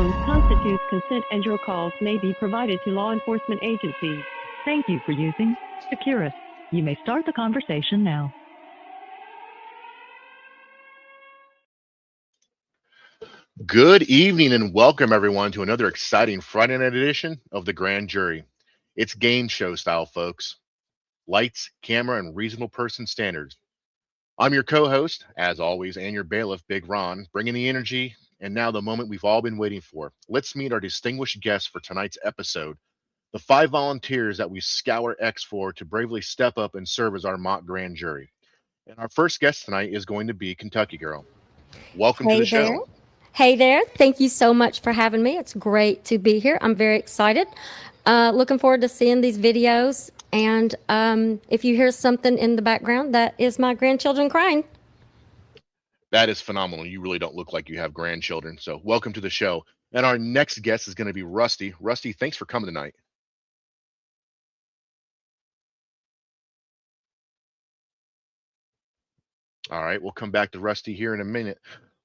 tone constitutes consent and your calls may be provided to law enforcement agencies. Thank you for using Securus. You may start the conversation now. Good evening and welcome everyone to another exciting Friday night edition of The Grand Jury. It's game show style, folks. Lights, camera, and reasonable person standards. I'm your co-host, as always, and your bailiff, Big Ron, bringing the energy and now the moment we've all been waiting for. Let's meet our distinguished guests for tonight's episode, the 5 volunteers that we scour X for to bravely step up and serve as our mock grand jury. And our first guest tonight is going to be Kentucky Girl. Welcome to the show. Hey there. Thank you so much for having me. It's great to be here. I'm very excited. Looking forward to seeing these videos. And if you hear something in the background, that is my grandchildren crying. That is phenomenal. You really don't look like you have grandchildren. So welcome to the show. And our next guest is going to be Rusty. Rusty, thanks for coming tonight. All right, we'll come back to Rusty here in a minute.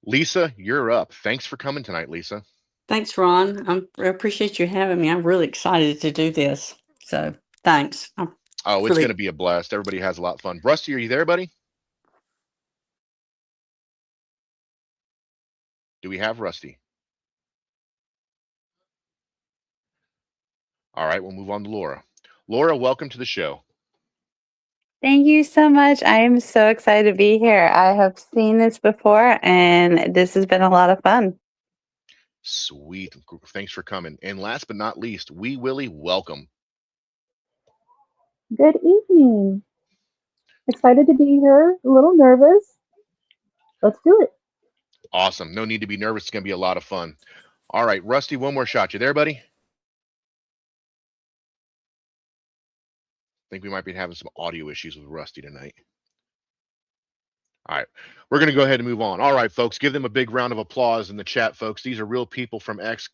Lisa, you're up. Thanks for coming tonight, Lisa. Thanks, Ron. I appreciate you having me. I'm really excited to do this. So thanks. It's going to be a blast. Everybody has a lot of fun. Rusty, are you there, buddy? Do we have Rusty? All right, we'll move on to Laura. Laura, welcome to the show. Thank you so much. I am so excited to be here. I have seen this before, and this has been a lot of fun. Sweet. Thanks for coming. And last but not least, Wee Willie, welcome. Good evening. Excited to be here. A little nervous. Let's do it. Awesome. No need to be nervous. It's going to be a lot of fun. All right, Rusty, one more shot. You there, buddy? I think we might be having some audio issues with Rusty tonight. All right, we're going to go ahead and move on. All right, folks, give them a big round of applause in the chat, folks. These are real people from X,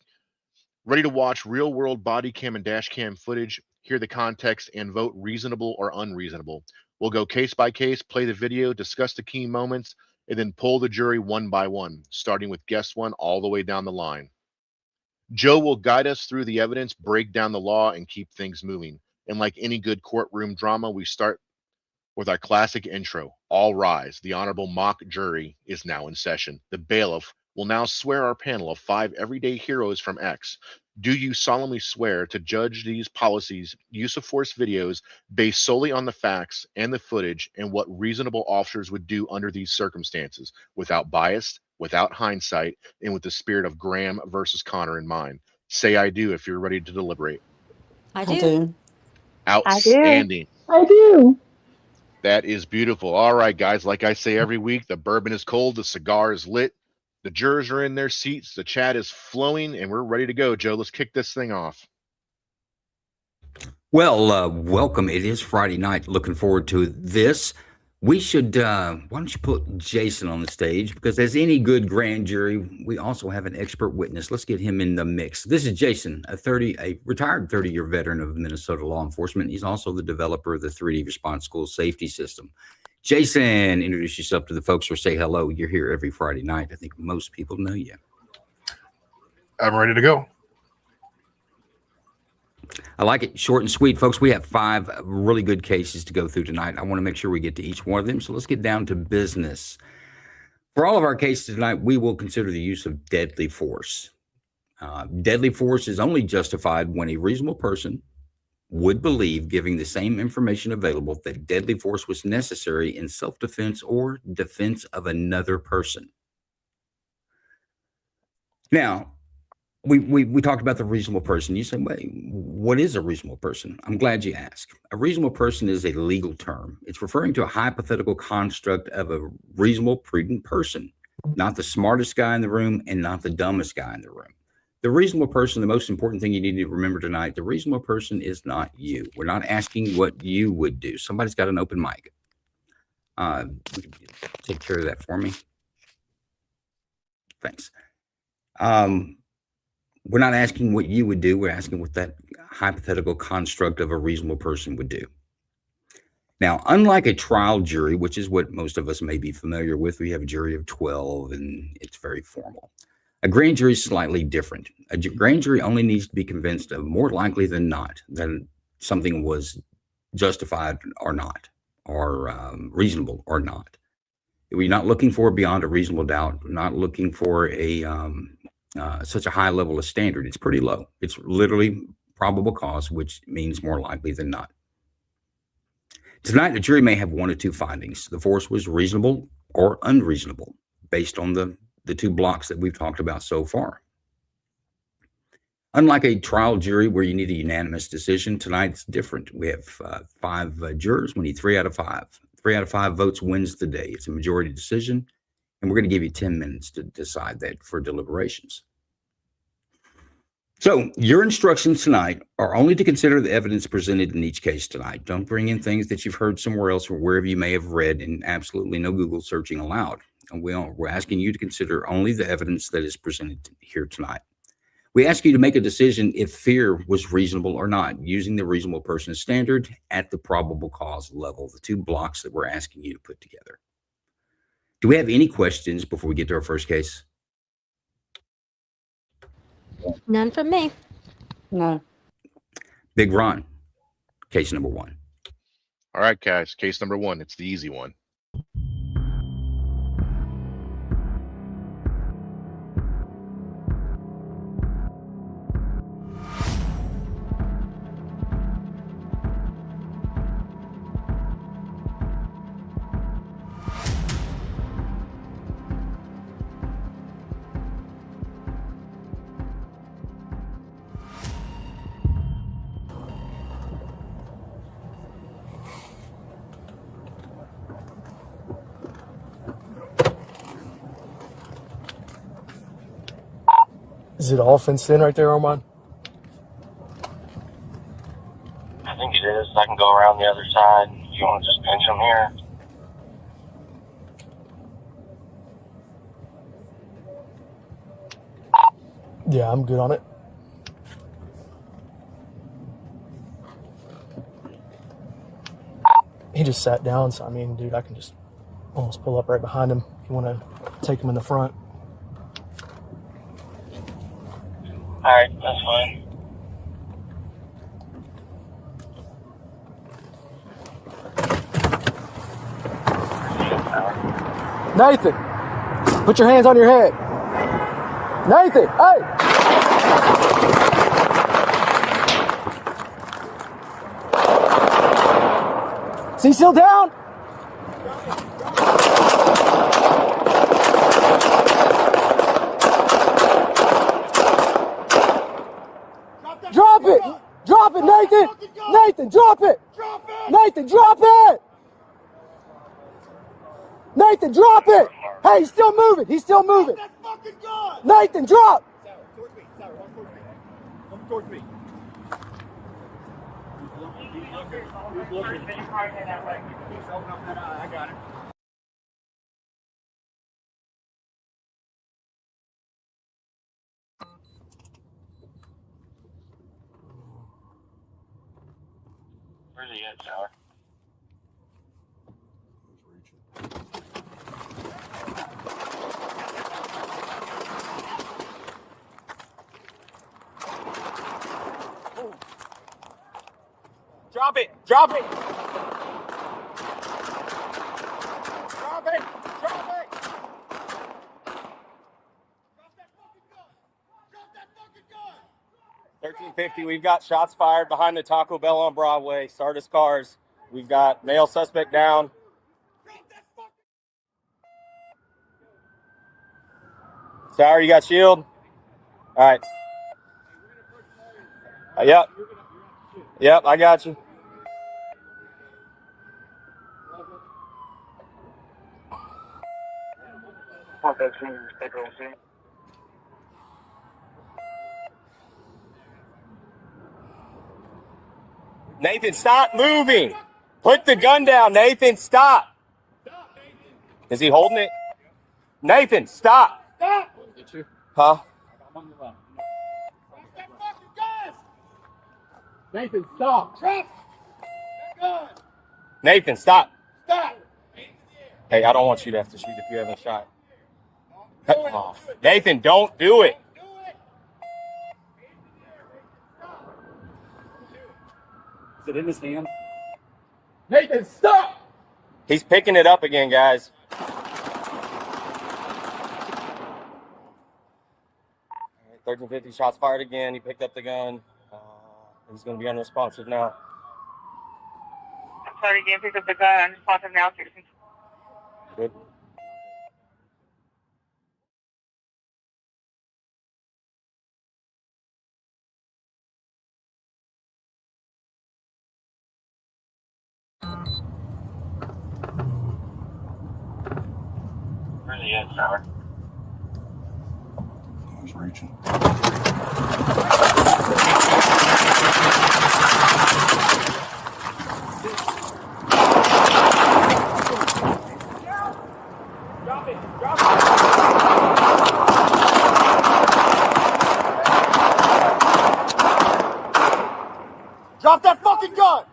ready to watch real-world body cam and dash cam footage, hear the context, and vote reasonable or unreasonable. We'll go case by case, play the video, discuss the key moments, and then poll the jury one by one, starting with guest one all the way down the line. Joe will guide us through the evidence, break down the law, and keep things moving. And like any good courtroom drama, we start with our classic intro. All rise. The honorable mock jury is now in session. The bailiff will now swear our panel of 5 everyday heroes from X. Do you solemnly swear to judge these policies, use of force videos based solely on the facts and the footage and what reasonable officers would do under these circumstances, without bias, without hindsight, and with the spirit of Graham versus Connor in mind? Say I do if you're ready to deliberate. I do. Outstanding. I do. That is beautiful. All right, guys, like I say every week, the bourbon is cold, the cigar is lit, the jurors are in their seats, the chat is flowing, and we're ready to go. Joe, let's kick this thing off. Well, welcome. It is Friday night. Looking forward to this. We should, why don't you put Jason on the stage? Because as any good grand jury, we also have an expert witness. Let's get him in the mix. This is Jason, a retired 30-year veteran of Minnesota law enforcement. He's also the developer of the 3D Response School Safety System. Jason, introduce yourself to the folks or say hello. You're here every Friday night. I think most people know you. I'm ready to go. I like it short and sweet, folks. We have 5 really good cases to go through tonight. I want to make sure we get to each one of them. So let's get down to business. For all of our cases tonight, we will consider the use of deadly force. Deadly force is only justified when a reasonable person would believe, giving the same information available, that deadly force was necessary in self-defense or defense of another person. Now, we talked about the reasonable person. You say, wait, what is a reasonable person? I'm glad you asked. A reasonable person is a legal term. It's referring to a hypothetical construct of a reasonable, prudent person, not the smartest guy in the room and not the dumbest guy in the room. The reasonable person, the most important thing you need to remember tonight, the reasonable person is not you. We're not asking what you would do. Somebody's got an open mic. Take care of that for me. Thanks. We're not asking what you would do. We're asking what that hypothetical construct of a reasonable person would do. Now, unlike a trial jury, which is what most of us may be familiar with, we have a jury of 12 and it's very formal. A grand jury is slightly different. A grand jury only needs to be convinced of more likely than not that something was justified or not, or reasonable or not. We're not looking for beyond a reasonable doubt. We're not looking for a such a high level of standard. It's pretty low. It's literally probable cause, which means more likely than not. Tonight, the jury may have one or two findings. The force was reasonable or unreasonable based on the two blocks that we've talked about so far. Unlike a trial jury where you need a unanimous decision, tonight it's different. We have 5 jurors. We need 3 out of 5. 3 out of 5 votes wins the day. It's a majority decision, and we're going to give you 10 minutes to decide that for deliberations. So your instructions tonight are only to consider the evidence presented in each case tonight. Don't bring in things that you've heard somewhere else or wherever you may have read, and absolutely no Google searching allowed. And we're asking you to consider only the evidence that is presented here tonight. We ask you to make a decision if fear was reasonable or not, using the reasonable person standard at the probable cause level, the 2 blocks that we're asking you to put together. Do we have any questions before we get to our first case? None from me. No. Big Ron, case number 1. All right, guys. Case number 1. It's the easy one. Is it all fenced in right there, Armand? I think it is. I can go around the other side. You want to just pinch them here? Yeah, I'm good on it. He just sat down, so I mean, dude, I can just almost pull up right behind him if you want to take him in the front. Alright, that's fine. Nathan, put your hands on your head. Nathan, hey! Is he still down? Drop it! Drop it, Nathan! Nathan, drop it! Nathan, drop it! Nathan, drop it! Hey, he's still moving! He's still moving! Nathan, drop! Come towards me. I got it. Where's he at, Tower? Drop it! Drop it! Drop it! Drop it! Drop that fucking gun! Drop that fucking gun! 1350, we've got shots fired behind the Taco Bell on Broadway. Sardis cars. We've got male suspect down. Tower, you got shield? All right. Yep. Yep, I got you. Nathan, stop moving. Put the gun down, Nathan. Stop. Is he holding it? Nathan, stop. Huh? Nathan, stop. Nathan, stop. Stop. Hey, I don't want you to have to shoot if you haven't shot. Oh, Nathan, don't do it. Is it in his hand? Nathan, stop! He's picking it up again, guys. 1350, shots fired again. He picked up the gun. He's going to be unresponsive now. Sorry, again, picked up the gun. Unresponsive now. Good. Where's he at, Trevor? He's reaching. Drop that fucking gun!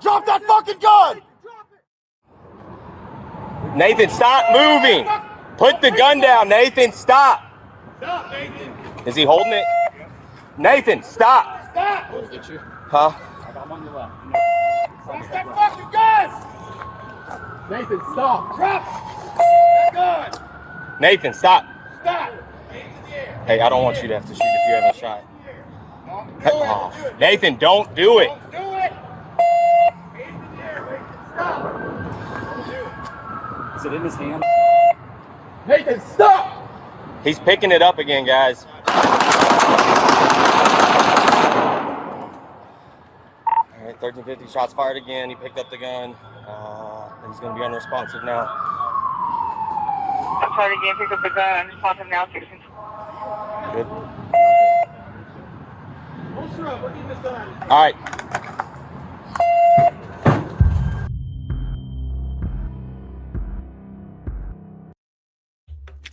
Drop that fucking gun! Nathan, stop moving. Put the gun down, Nathan. Stop. Stop, Nathan! Is he holding it? Nathan, stop. Stop! Huh? I'm on your left. Drop that fucking gun! Nathan, stop! Drop that gun! Nathan, stop. Stop! Hey, I don't want you to have to shoot if you haven't shot. Oh, Nathan, don't do it. Do it! Stop! Is it in his hand? Nathan, stop! He's picking it up again, guys. 1350, shots fired again. He picked up the gun. He's going to be unresponsive now. Sorry, again, picked up the gun. Unresponsive now. Good. All right.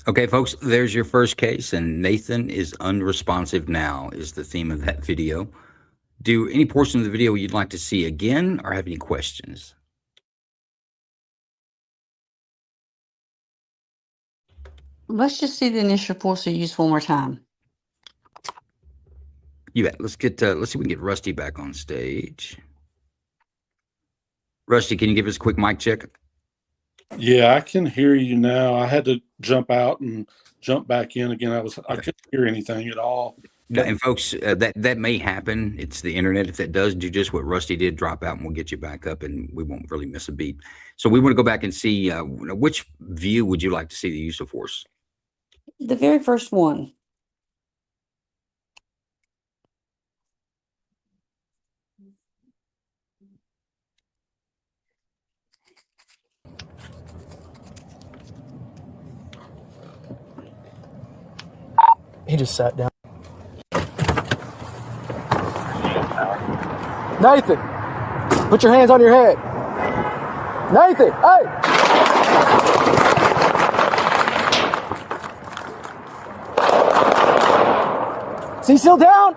Okay, folks, there's your first case, and Nathan is unresponsive now is the theme of that video. Do any portion of the video you'd like to see again or have any questions? Let's just see the initial force used one more time. You bet. Let's see if we can get Rusty back on stage. Rusty, can you give us a quick mic check? Yeah, I can hear you now. I had to jump out and jump back in again. I couldn't hear anything at all. And folks, that may happen. It's the internet. If that does, do just what Rusty did, drop out, and we'll get you back up, and we won't really miss a beat. So we want to go back and see which view would you like to see the use of force? The very first one. He just sat down. Nathan, put your hands on your head. Nathan, hey! Is he still down?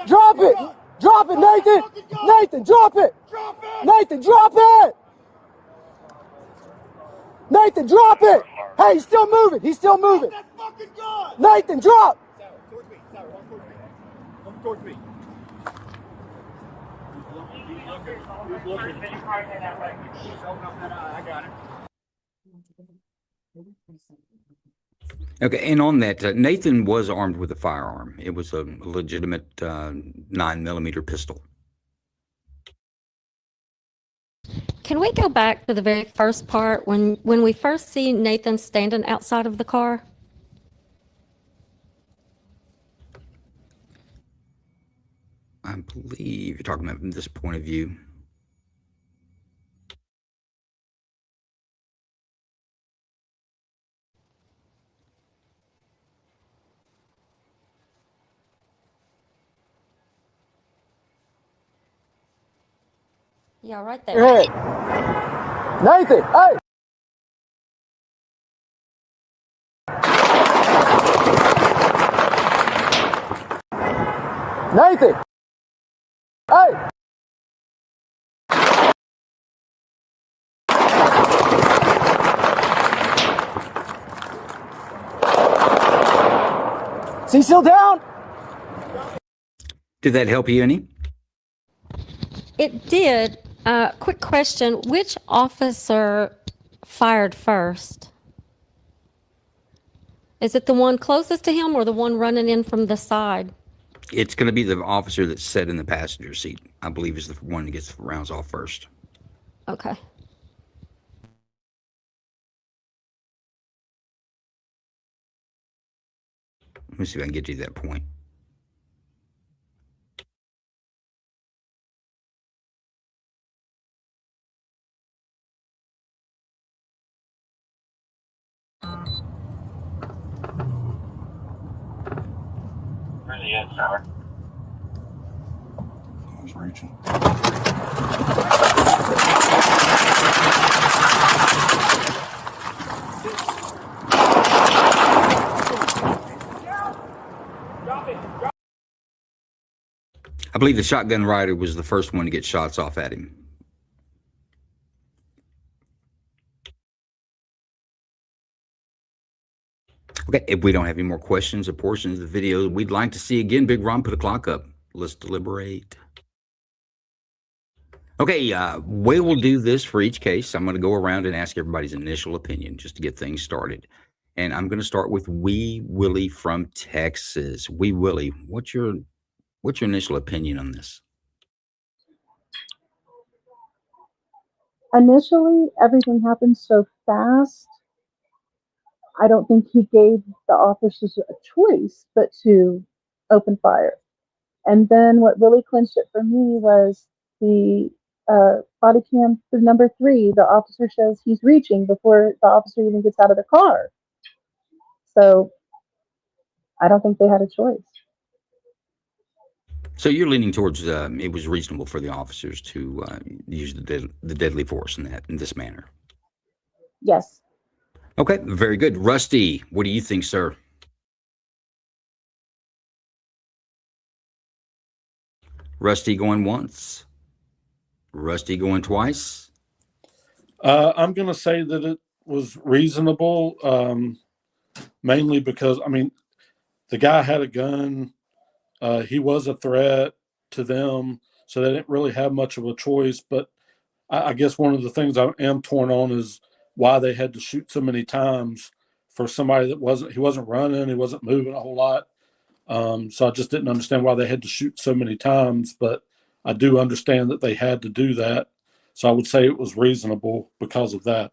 Drop it! Drop it, Nathan! Nathan, drop it! Nathan, drop it! Nathan, drop it! Hey, he's still moving. He's still moving. Nathan, drop! Come towards me. I got it. Okay, and on that, Nathan was armed with a firearm. It was a legitimate 9mm pistol. Can we go back to the very first part when we first see Nathan standing outside of the car? I believe you're talking about from this point of view. Yeah, right there. Your head. Nathan, hey! Nathan! Hey! Is he still down? Did that help you any? It did. Quick question. Which officer fired first? Is it the one closest to him or the one running in from the side? It's going to be the officer that's sat in the passenger seat. I believe is the one that gets the rounds off first. Okay. Let me see if I can get you to that point. Where's he at, Trevor? I was reaching. I believe the shotgun rider was the first one to get shots off at him. Okay, if we don't have any more questions or portions of the video we'd like to see again, Big Ron, put a clock up. Let's deliberate. Okay, we will do this for each case. I'm going to go around and ask everybody's initial opinion just to get things started. And I'm going to start with Wee Willie from Texas. Wee Willie, what's your initial opinion on this? Initially, everything happened so fast. I don't think he gave the officers a choice but to open fire. And then what really clinched it for me was the body cam for number 3. The officer says he's reaching before the officer even gets out of the car. So I don't think they had a choice. So you're leaning towards it was reasonable for the officers to use the deadly force in this manner. Yes. Okay, very good. Rusty, what do you think, sir? Rusty going once. Rusty going twice. I'm going to say that it was reasonable, mainly because, I mean, the guy had a gun. He was a threat to them, so they didn't really have much of a choice. But I guess one of the things I am torn on is why they had to shoot so many times for somebody that he wasn't running, he wasn't moving a whole lot. So I just didn't understand why they had to shoot so many times, but I do understand that they had to do that. So I would say it was reasonable because of that.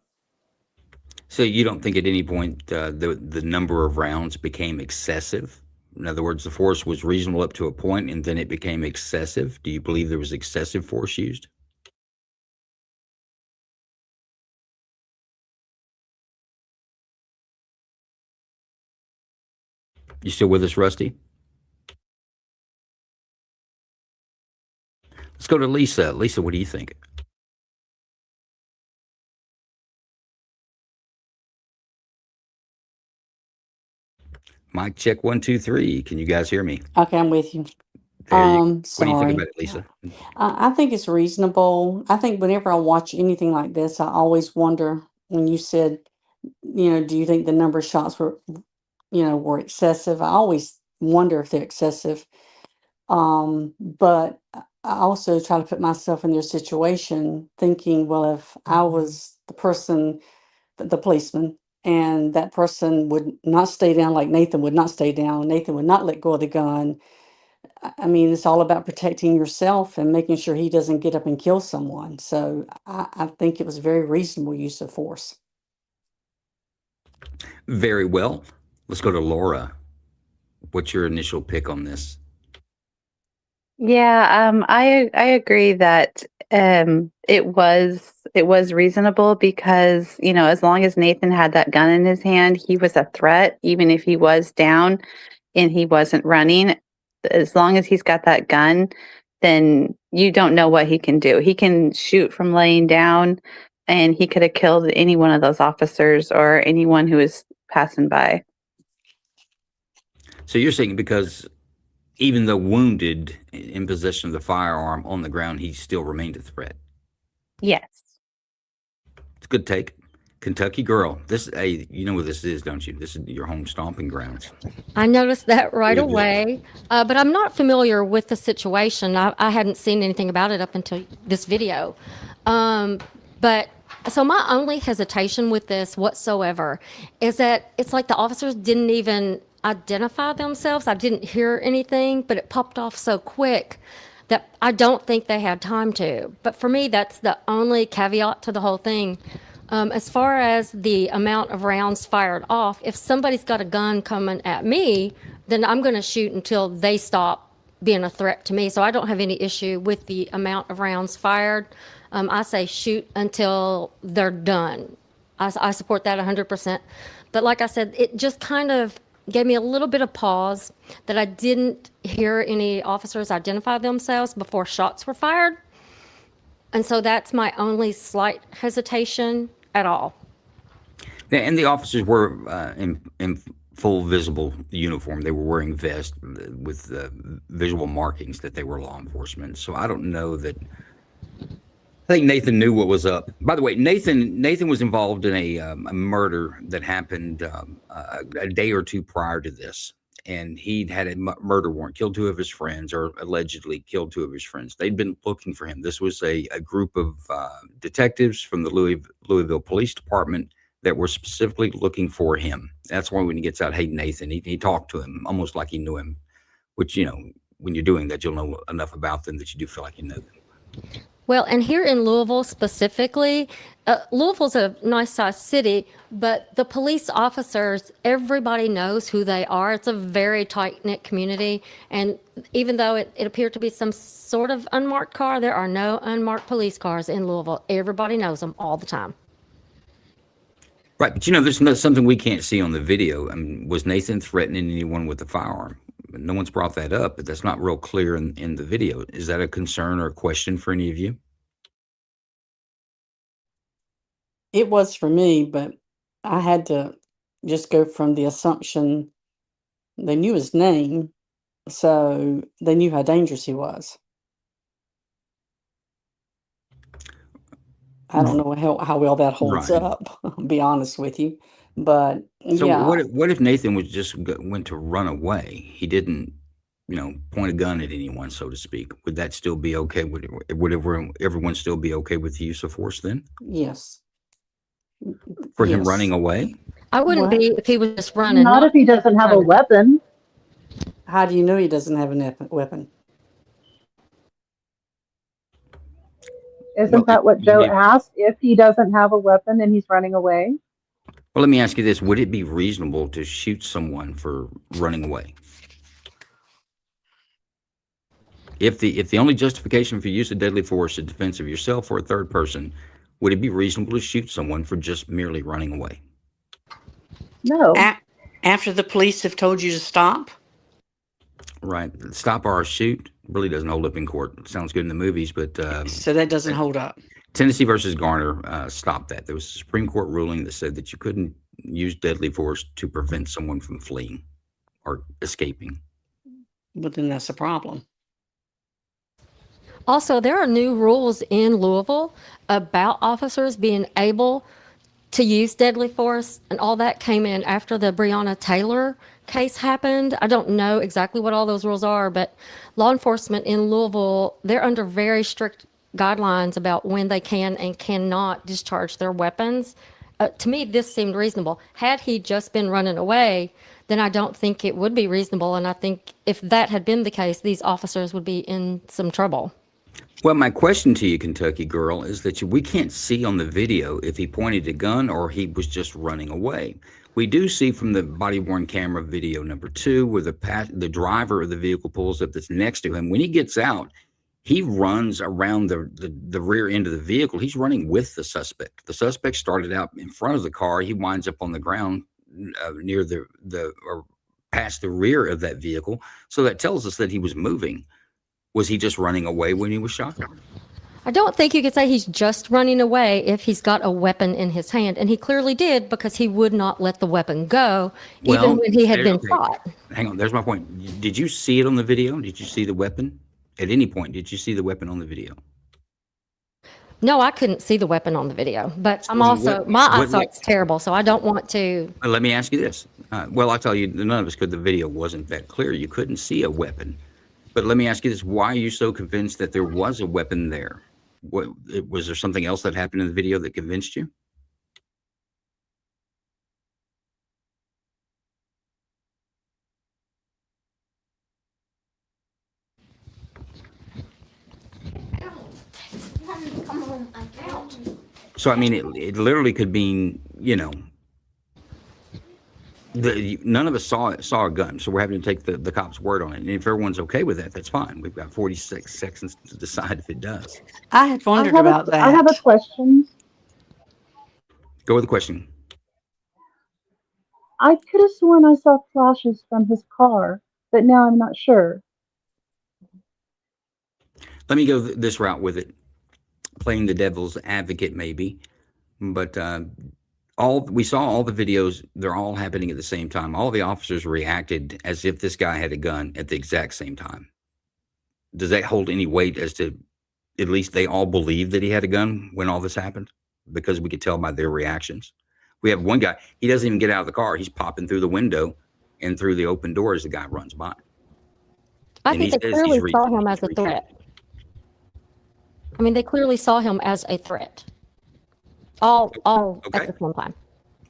So you don't think at any point the number of rounds became excessive? In other words, the force was reasonable up to a point and then it became excessive? Do you believe there was excessive force used? You still with us, Rusty? Let's go to Lisa. Lisa, what do you think? Mic check 1, 2, 3. Can you guys hear me? Okay, I'm with you. What do you Sorry. think about it, Lisa? I think it's reasonable. I think whenever I watch anything like this, I always wonder when you said, do you think the number of shots were excessive? I always wonder if they're excessive. But I also try to put myself in their situation thinking, well, if I was the person, the policeman, and that person would not stay down like Nathan would not stay down, Nathan would not let go of the gun. I mean, it's all about protecting yourself and making sure he doesn't get up and kill someone. So I think it was a very reasonable use of force. Very well. Let's go to Laura. What's your initial pick on this? Yeah, I agree that it was reasonable because, as long as Nathan had that gun in his hand, he was a threat, even if he was down and he wasn't running. As long as he's got that gun, then you don't know what he can do. He can shoot from laying down, and he could have killed any one of those officers or anyone who was passing by. So you're saying because even though wounded in possession of the firearm on the ground, he still remained a threat. Yes. It's a good take. Kentucky girl. This, hey, you know what this is, don't you? This is your home stomping grounds. I noticed that right You did. away, but I'm not familiar with the situation. I hadn't seen anything about it up until this video. But so my only hesitation with this whatsoever is that it's like the officers didn't even identify themselves. I didn't hear anything, but it popped off so quick that I don't think they had time to. But for me, that's the only caveat to the whole thing. As far as the amount of rounds fired off, if somebody's got a gun coming at me, then I'm going to shoot until they stop being a threat to me. So I don't have any issue with the amount of rounds fired. I say shoot until they're done. I support that 100%. But like I said, it just kind of gave me a little bit of pause that I didn't hear any officers identify themselves before shots were fired. And so that's my only slight hesitation at all. Yeah, and the officers were in full visible uniform. They were wearing vests with visual markings that they were law enforcement. So I don't know that. I think Nathan knew what was up. By the way, Nathan was involved in a murder that happened a day or two prior to this. And he'd had a murder warrant, killed two of his friends, or allegedly killed two of his friends. They'd been looking for him. This was a group of detectives from the Louisville Police Department that were specifically looking for him. That's why when he gets out, hey, Nathan, he talked to him almost like he knew him, which, you know, when you're doing that, you'll know enough about them that you do feel like you know them. Well, and here in Louisville specifically, Louisville's a nice sized city, but the police officers, everybody knows who they are. It's a very tight knit community. And even though it appeared to be some sort of unmarked car, there are no unmarked police cars in Louisville. Everybody knows them all the time. Right. But, you know, there's something we can't see on the video. I mean, was Nathan threatening anyone with a firearm? No one's brought that up, but that's not real clear in the video. Is that a concern or a question for any of you? It was for me, but I had to just go from the assumption they knew his name, so they knew how dangerous he was. I don't know how well that holds Right. up, I'll be honest with you. But So yeah, what if Nathan was just went to run away? He didn't, you know, point a gun at anyone, so to speak. Would that still be okay? Would everyone still be okay with the use of force then? yes. For him Yes. running away? I wouldn't What? be if he was just running. Not if he doesn't have a weapon. How do you know he doesn't have a weapon? Isn't Well, that what Joe yeah. asked? If he doesn't have a weapon and he's running away? Well, let me ask you this. Would it be reasonable to shoot someone for running away? If the only justification for use of deadly force is defense of yourself or a third person, would it be reasonable to shoot someone for just merely running away? No. After the police have told you to stop? Right. Stop or shoot really doesn't hold up in court. It sounds good in the movies, but So that doesn't hold up. Tennessee versus Garner stopped that. There was a Supreme Court ruling that said that you couldn't use deadly force to prevent someone from fleeing or escaping. But then that's a problem. Also, there are new rules in Louisville about officers being able to use deadly force, and all that came in after the Breonna Taylor case happened. I don't know exactly what all those rules are, but law enforcement in Louisville, they're under very strict guidelines about when they can and cannot discharge their weapons. To me, this seemed reasonable. Had he just been running away, then I don't think it would be reasonable. And I think if that had been the case, these officers would be in some trouble. Well, my question to you, Kentucky girl, is that we can't see on the video if he pointed a gun or he was just running away. We do see from the body-worn camera video number 2 where the driver of the vehicle pulls up that's next to him. When he gets out, he runs around the rear end of the vehicle. He's running with the suspect. The suspect started out in front of the car. He winds up on the ground near or past the rear of that vehicle. So that tells us that he was moving. Was he just running away when he was shot? I don't think you could say he's just running away if he's got a weapon in his hand, and he clearly did because he would not let the weapon go, even when he had been shot. Hang on, there's my point. Did you see it on the video? Did you see the weapon? At any point, did you see the weapon on the video? No, I couldn't see the weapon on the video, but I'm also, my eyesight's terrible, so I don't want to. Let me ask you this. Well, I'll tell you, none of us could. The video wasn't that clear. You couldn't see a weapon. But let me ask you this. Why are you so convinced that there was a weapon there? Was there something else that happened in the video that convinced you? So, I mean, it literally could mean, you know, none of us saw a gun, so we're having to take the cop's word on it. And if everyone's okay with that, that's fine. We've got 46 seconds to decide if it does. I had wondered about that. I have a question. Go with the question. I could have sworn I saw flashes from his car, but now I'm not sure. Let me go this route with it. Playing the devil's advocate, maybe, but we saw all the videos. They're all happening at the same time. All the officers reacted as if this guy had a gun at the exact same time. Does that hold any weight as to at least they all believed that he had a gun when all this happened? Because we could tell by their reactions. We have one guy, he doesn't even get out of the car. He's popping through the window and through the open door as the guy runs by. I think they clearly saw him as a threat. I mean, they clearly saw him as a threat. All at the same time.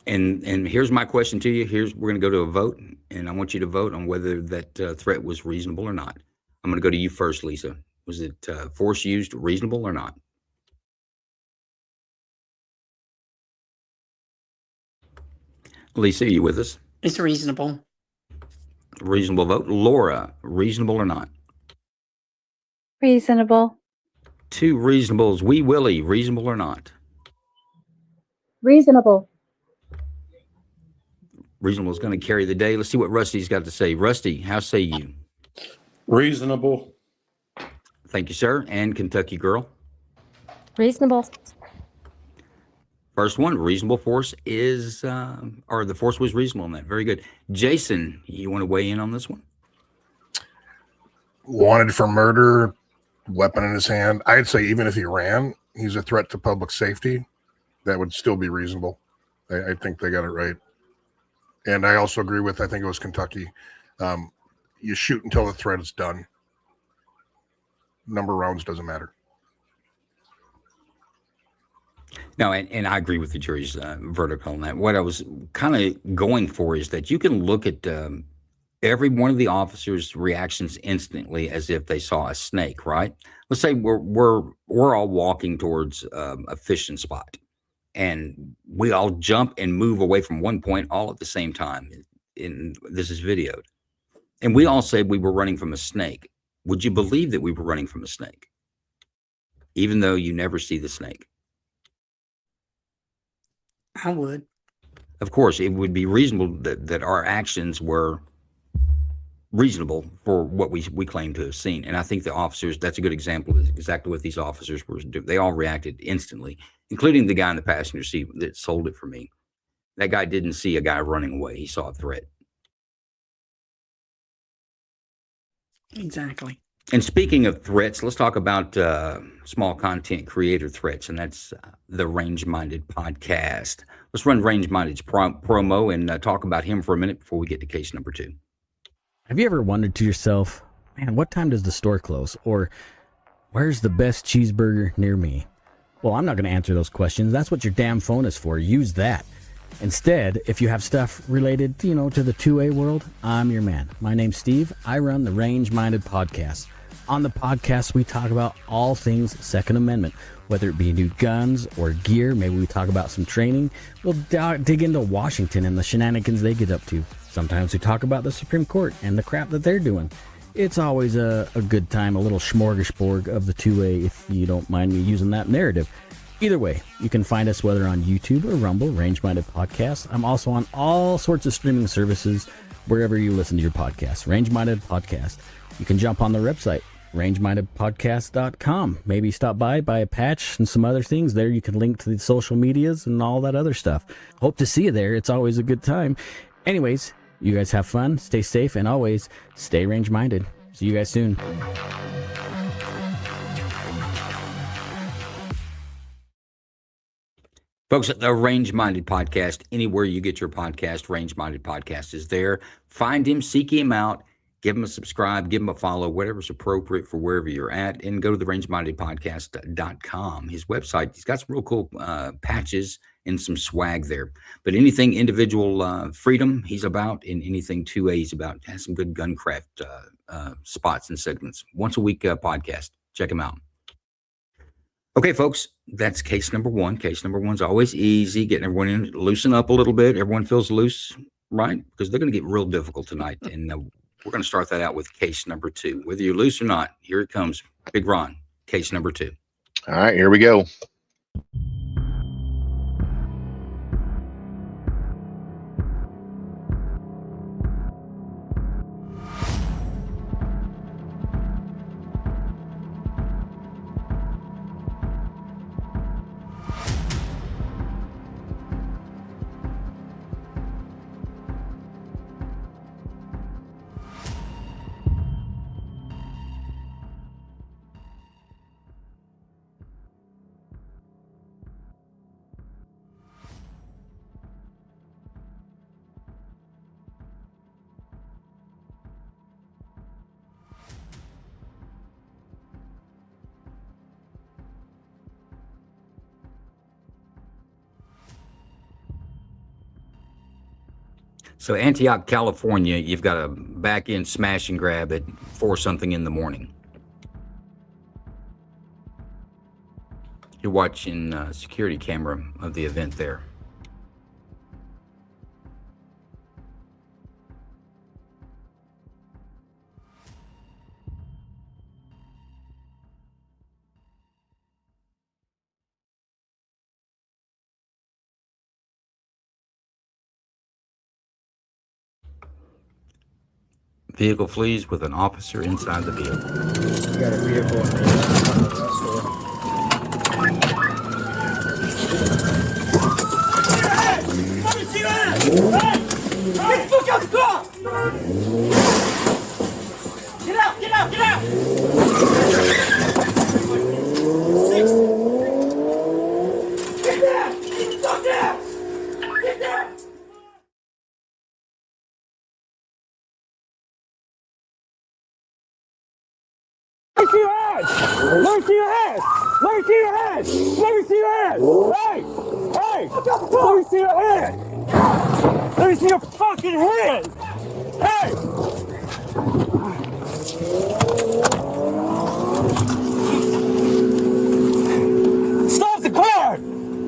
And here's my question to you. We're going to go to a vote, and I want you to vote on whether that threat was reasonable or not. I'm going to go to you first, Lisa. Was it force used reasonable or not? Lisa, are you with us? It's reasonable. Reasonable vote. Laura, reasonable or not? Reasonable. 2 reasonables. Wee Willie, reasonable or not? Reasonable. Reasonable is going to carry the day. Let's see what Rusty's got to say. Rusty, how say you? Reasonable. Thank you, sir. And Kentucky girl? Reasonable. First one, reasonable force is, or the force was reasonable on that. Very good. Jason, you want to weigh in on this one? Wanted for murder, weapon in his hand. I'd say even if he ran, he's a threat to public safety. That would still be reasonable. I think they got it right. And I also agree with, I think it was Kentucky. You shoot until the threat is done. Number of rounds doesn't matter. No, and I agree with the jury's verdict on that. What I was kind of going for is that you can look at every one of the officers' reactions instantly as if they saw a snake, right? Let's say we're all walking towards a fishing spot, and we all jump and move away from one point all at the same time. This is videoed. And we all said we were running from a snake. Would you believe that we were running from a snake? Even though you never see the snake? I would. Of course, it would be reasonable that our actions were reasonable for what we claim to have seen. And I think the officers, that's a good example of exactly what these officers were doing. They all reacted instantly, including the guy in the passenger seat that sold it for me. That guy didn't see a guy running away. He saw a threat. Exactly. And speaking of threats, let's talk about small content creator threats, and that's the Range Minded podcast. Let's run Range Minded's promo and talk about him for a minute before we get to case number 2. Have you ever wondered to yourself, man, what time does the store close? Or where's the best cheeseburger near me? Well, I'm not going to answer those questions. That's what your damn phone is for. Use that. Instead, if you have stuff related, to the 2A world, I'm your man. My name's Steve. I run the Range Minded podcast. On the podcast, we talk about all things Second Amendment, whether it be new guns or gear. Maybe we talk about some training. We'll dig into Washington and the shenanigans they get up to. Sometimes we talk about the Supreme Court and the crap that they're doing. It's always a good time, a little smorgasbord of the 2A, if you don't mind me using that narrative. Either way, you can find us whether on YouTube or Rumble, Range Minded Podcast. I'm also on all sorts of streaming services, wherever you listen to your podcast, Range Minded Podcast. You can jump on the website, rangemindedpodcast.com. Maybe stop by, buy a patch and some other things. There you can link to the social medias and all that other stuff. Hope to see you there. It's always a good time. Anyways, you guys have fun, stay safe, and always stay range-minded. See you guys soon. Folks, the Range Minded Podcast, anywhere you get your podcast, Range Minded Podcast is there. Find him, seek him out, give him a subscribe, give him a follow, whatever's appropriate for wherever you're at, and go to the rangemindedpodcast.com. His website, he's got some real cool patches and some swag there. But anything individual freedom, he's about, and anything 2A, he's about. Has some good guncraft spots and segments. Once a week podcast. Check him out. Okay, folks, that's case number one. Case number one's always easy, getting everyone in, loosen up a little bit. Everyone feels loose, right? Because they're going to get real difficult tonight. And we're going to start that out with case number two. Whether you're loose or not, here it comes. Big Ron, case number two. All right, here we go. So Antioch, California, you've got a back end smash and grab at 4 something in the morning. You're watching security camera of the event there. Vehicle flees with an officer inside the vehicle. You got a vehicle in the store. Let me see your ass! Hey! Get the fuck out the car! Get out! Get out! Get out! 6! Get down! Get the fuck down! Get down! Let me see your ass! Let me see your ass! Let me see your ass! Let me see your ass! Hey! Hey! Let me see your head! Let me see your fucking head! Hey! Stop the car!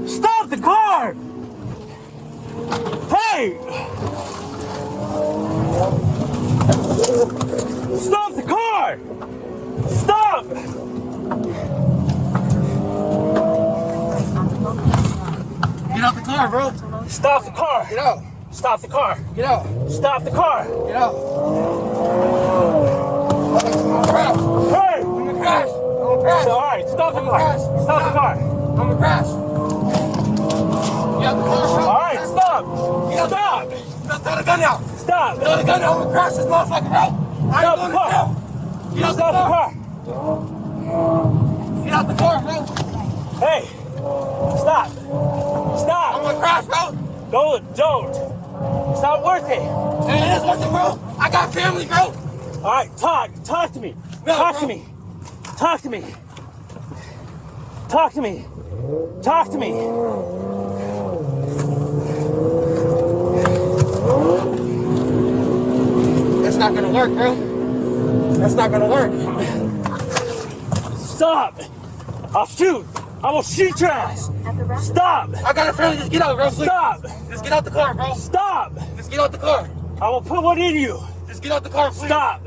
Stop the car! Hey! Stop the car! Stop! Get out the car, bro. Stop the car. Get out. Stop the car. Get out. Stop the car. Get out. Hey! I'm gonna crash. I'm gonna crash. All right, stop the car. Stop the car. I'm gonna crash. Get out the car, bro. All right, stop. Stop. Throw the gun out. Stop. Throw the gun out. I'm gonna crash this motherfucker, bro. Stop the car. Get out the car. Get out the car, bro. Hey, stop. Stop. I'm gonna crash, bro. Don't. It's not worth it. Hey, it is worth it, bro. I got family, bro. All right, talk to me. No, talk to me. Talk to me. Talk to me. Talk to me. That's not gonna work, bro. That's not gonna work. Stop! I'll shoot! I will shoot your ass! Stop! I got a friend. Just get out, bro. Please. Stop! Just get out the car, bro. Stop! Just get out the car. I will put one in you. Just get out the car, please. Stop!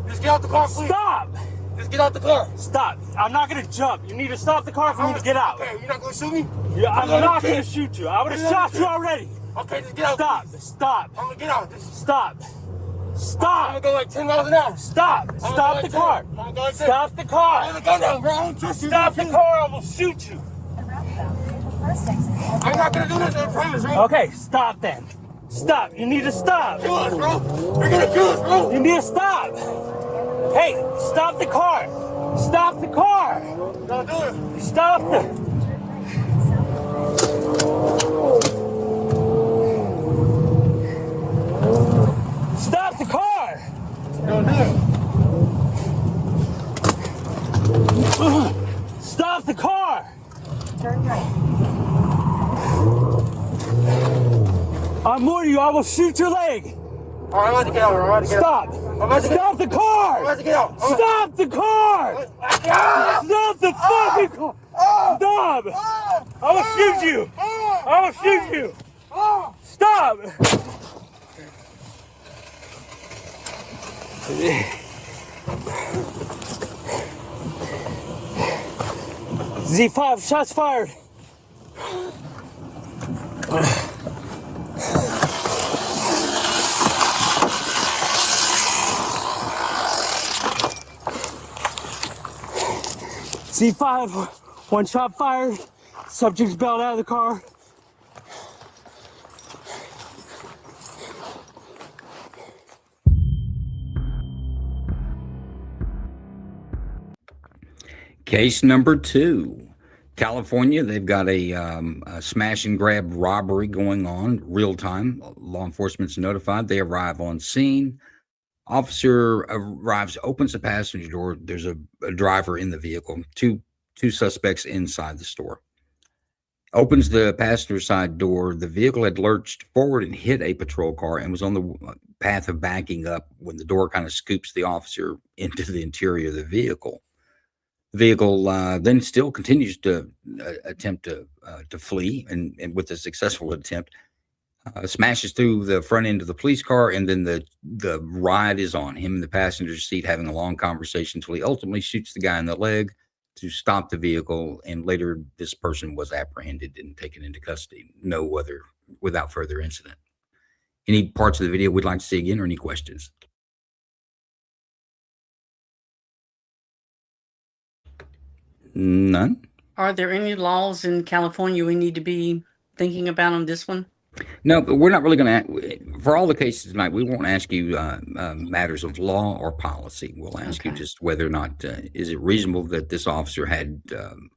Just get out the car, please. Stop! Just get out the car. Stop! I'm not gonna jump. You need to stop the car for me to get out. Okay, you're not gonna shoot me? Yeah, I'm not gonna shoot you. I would have shot you already. Okay, just get out. Stop! Please. Stop! I'm gonna get out. Just stop! Stop! I'm gonna go like 10 miles an hour. Stop! Stop the car! Stop the car! I have a gun down, bro. I don't trust you. Stop the car! I will shoot you. I'm not gonna do this. I promise, bro. Okay, stop then. Stop. You need to stop. Kill us, bro. You're gonna kill us, bro. You need to stop. Hey, stop the car. Stop the car. Don't do it. Stop the. Stop the car. Don't do it. Stop the car. Turn right. I'm warning you, I will shoot your leg. All right, I'm about to get out. I'm about to get Stop. out. Stop the car. I'm about to get out. Stop the car. Stop the fucking car. Stop. I will shoot you. I will shoot you. Stop. Z5, shots fired. Z5, one shot fired. Subject's bailed out of the car. Case number 2. California, they've got a smash and grab robbery going on real time. Law enforcement's notified. They arrive on scene. Officer arrives, opens the passenger door. There's a driver in the vehicle, two suspects inside the store. Opens the passenger side door. The vehicle had lurched forward and hit a patrol car and was on the path of backing up when the door kind of scoops the officer into the interior of the vehicle. The vehicle then still continues to attempt to flee, and with a successful attempt, smashes through the front end of the police car, and then the ride is on him in the passenger seat having a long conversation until he ultimately shoots the guy in the leg to stop the vehicle, and later this person was apprehended and taken into custody. Without further incident. Any parts of the video we'd like to see again, or any questions? None? Are there any laws in California we need to be thinking about on this one? No, but we're not really going to, for all the cases tonight, we won't ask you matters of law or policy. We'll ask you just whether or not, is it reasonable that this officer had,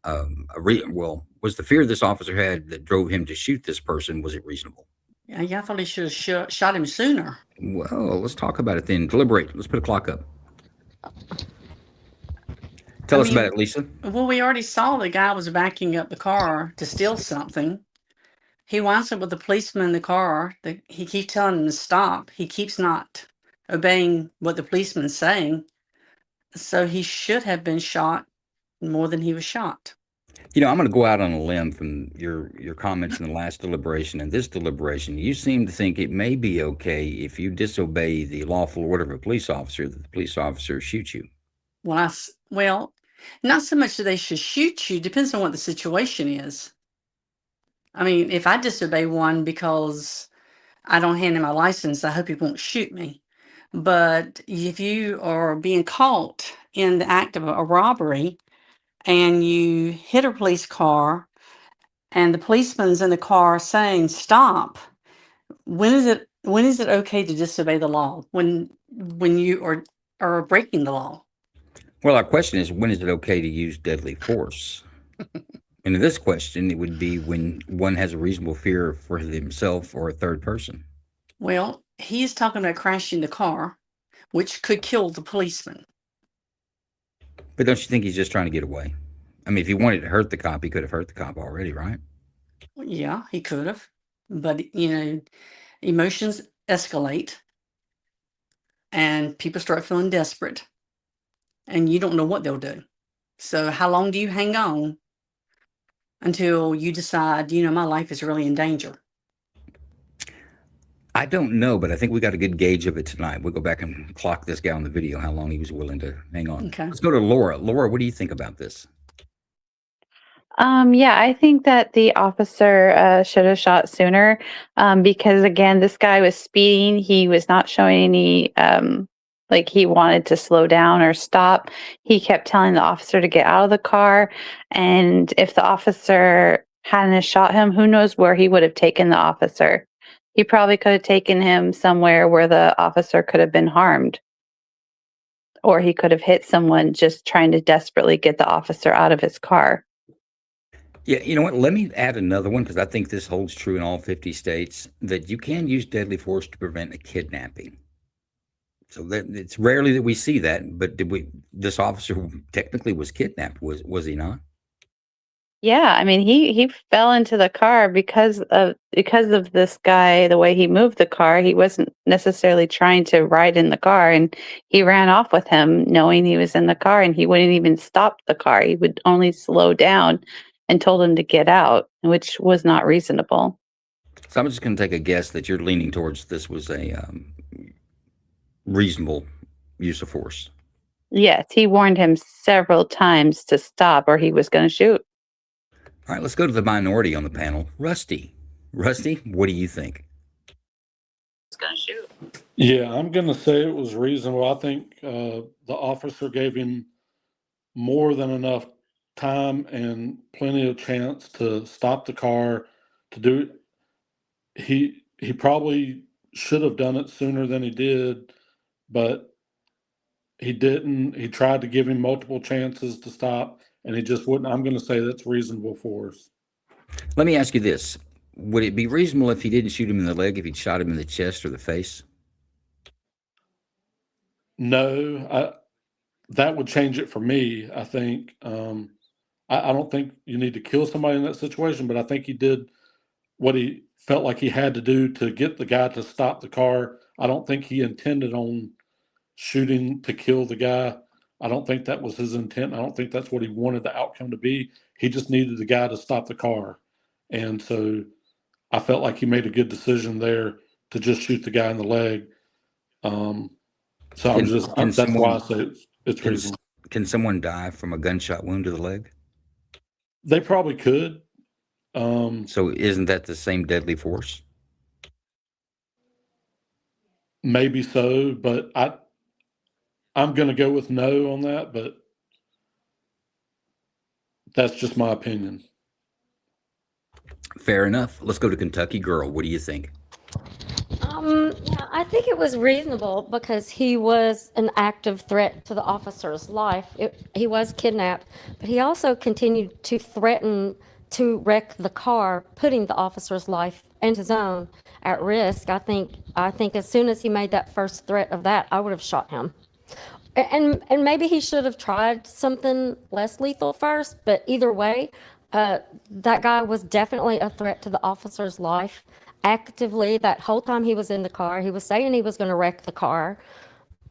was the fear this officer had that drove him to shoot this person, was it reasonable? Yeah, I thought he should have shot him sooner. Well, let's talk about it then. Deliberate. Let's put a clock up. Tell us about it, Lisa. Well, we already saw the guy was backing up the car to steal something. He winds up with the policeman in the car. He keeps telling him to stop. He keeps not obeying what the policeman's saying. So he should have been shot more than he was shot. You know, I'm going to go out on a limb from your comments in the last deliberation and this deliberation. You seem to think it may be okay if you disobey the lawful order of a police officer that the police officer shoots you. Well, not so much that they should shoot you. Depends on what the situation is. I mean, if I disobey one because I don't hand him my license, I hope he won't shoot me. But if you are being caught in the act of a robbery and you hit a police car and the policeman's in the car saying, stop, when is it okay to disobey the law? When you are breaking the law? Well, our question is, when is it okay to use deadly force? And in this question, it would be when one has a reasonable fear for himself or a third person. Well, he's talking about crashing the car, which could kill the policeman. But don't you think he's just trying to get away? I mean, if he wanted to hurt the cop, he could have hurt the cop already, right? Well, yeah, he could have. But, emotions escalate and people start feeling desperate. And you don't know what they'll do. So how long do you hang on until you decide, my life is really in danger? I don't know, but I think we got a good gauge of it tonight. We'll go back and clock this guy on the video, how long he was willing to hang on. Okay. Let's go to Laura. Laura, what do you think about this? Yeah, I think that the officer should have shot sooner because, again, this guy was speeding. He was not showing any, like he wanted to slow down or stop. He kept telling the officer to get out of the car. And if the officer hadn't have shot him, who knows where he would have taken the officer. He probably could have taken him somewhere where the officer could have been harmed. Or he could have hit someone just trying to desperately get the officer out of his car. Yeah, you know what? Let me add another one because I think this holds true in all 50 states that you can use deadly force to prevent a kidnapping. So that it's rarely that we see that, but this officer technically was kidnapped, was he not? Yeah, I mean he fell into the car because of this guy, the way he moved the car. He wasn't necessarily trying to ride in the car, and he ran off with him knowing he was in the car, and he wouldn't even stop the car. He would only slow down and told him to get out, which was not reasonable. So I'm just going to take a guess that you're leaning towards this was a reasonable use of force. Yes, he warned him several times to stop or he was going to shoot. All right, let's go to the minority on the panel. Rusty. Rusty, what do you think? It's going to shoot. Yeah, I'm going to say it was reasonable. I think the officer gave him more than enough time and plenty of chance to stop the car, to do it. He probably should have done it sooner than he did, but he didn't. He tried to give him multiple chances to stop, and he just wouldn't. I'm going to say that's reasonable force. Let me ask you this. Would it be reasonable if he didn't shoot him in the leg, if he'd shot him in the chest or the face? No, that would change it for me. I think I don't think you need to kill somebody in that situation, but I think he did what he felt like he had to do to get the guy to stop the car. I don't think he intended on shooting to kill the guy. I don't think that was his intent. I don't think that's what he wanted the outcome to be. He just needed the guy to stop the car. And so I felt like he made a good decision there to just shoot the guy in the leg. So that's why I say it's reasonable. Can someone die from a gunshot wound to the leg? They probably could. So isn't that the same deadly force? Maybe so, but I'm going to go with no on that, but that's just my opinion. Fair enough. Let's go to Kentucky Girl. What do you think? Yeah, I think it was reasonable because he was an active threat to the officer's life. He was kidnapped, but he also continued to threaten to wreck the car, putting the officer's life and his own at risk. I think as soon as he made that first threat of that, I would have shot him. And maybe he should have tried something less lethal first, but either way, that guy was definitely a threat to the officer's life. Actively, that whole time he was in the car, he was saying he was going to wreck the car,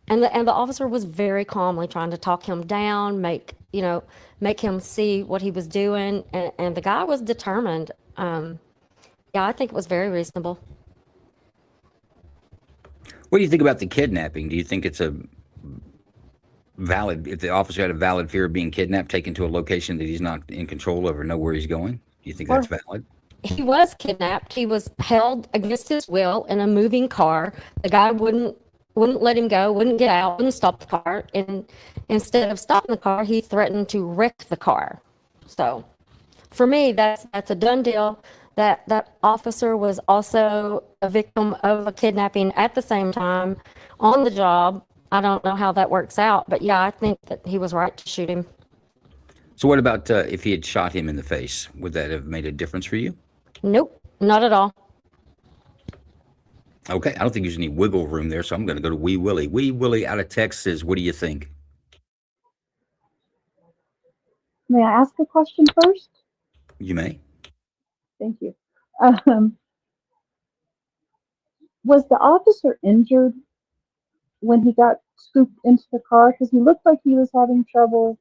and the officer was very calmly trying to talk him down, make him see what he was doing, and the guy was determined. Yeah, I think it was very reasonable. What do you think about the kidnapping? Do you think it's a valid, if the officer had a valid fear of being kidnapped, taken to a location that he's not in control of or know where he's going? Do you think that's valid? He was kidnapped. He was held against his will in a moving car. The guy wouldn't let him go, wouldn't get out, wouldn't stop the car. And instead of stopping the car, he threatened to wreck the car. So for me, that's a done deal. That officer was also a victim of a kidnapping at the same time on the job. I don't know how that works out, but yeah, I think that he was right to shoot him. So what about if he had shot him in the face? Would that have made a difference for you? Nope, not at all. Okay, I don't think there's any wiggle room there, so I'm going to go to Wee Willie. Wee Willie out of Texas, what do you think? May I ask a question first? You may. Thank you. Was the officer injured when he got scooped into the car? Because he looked like he was having trouble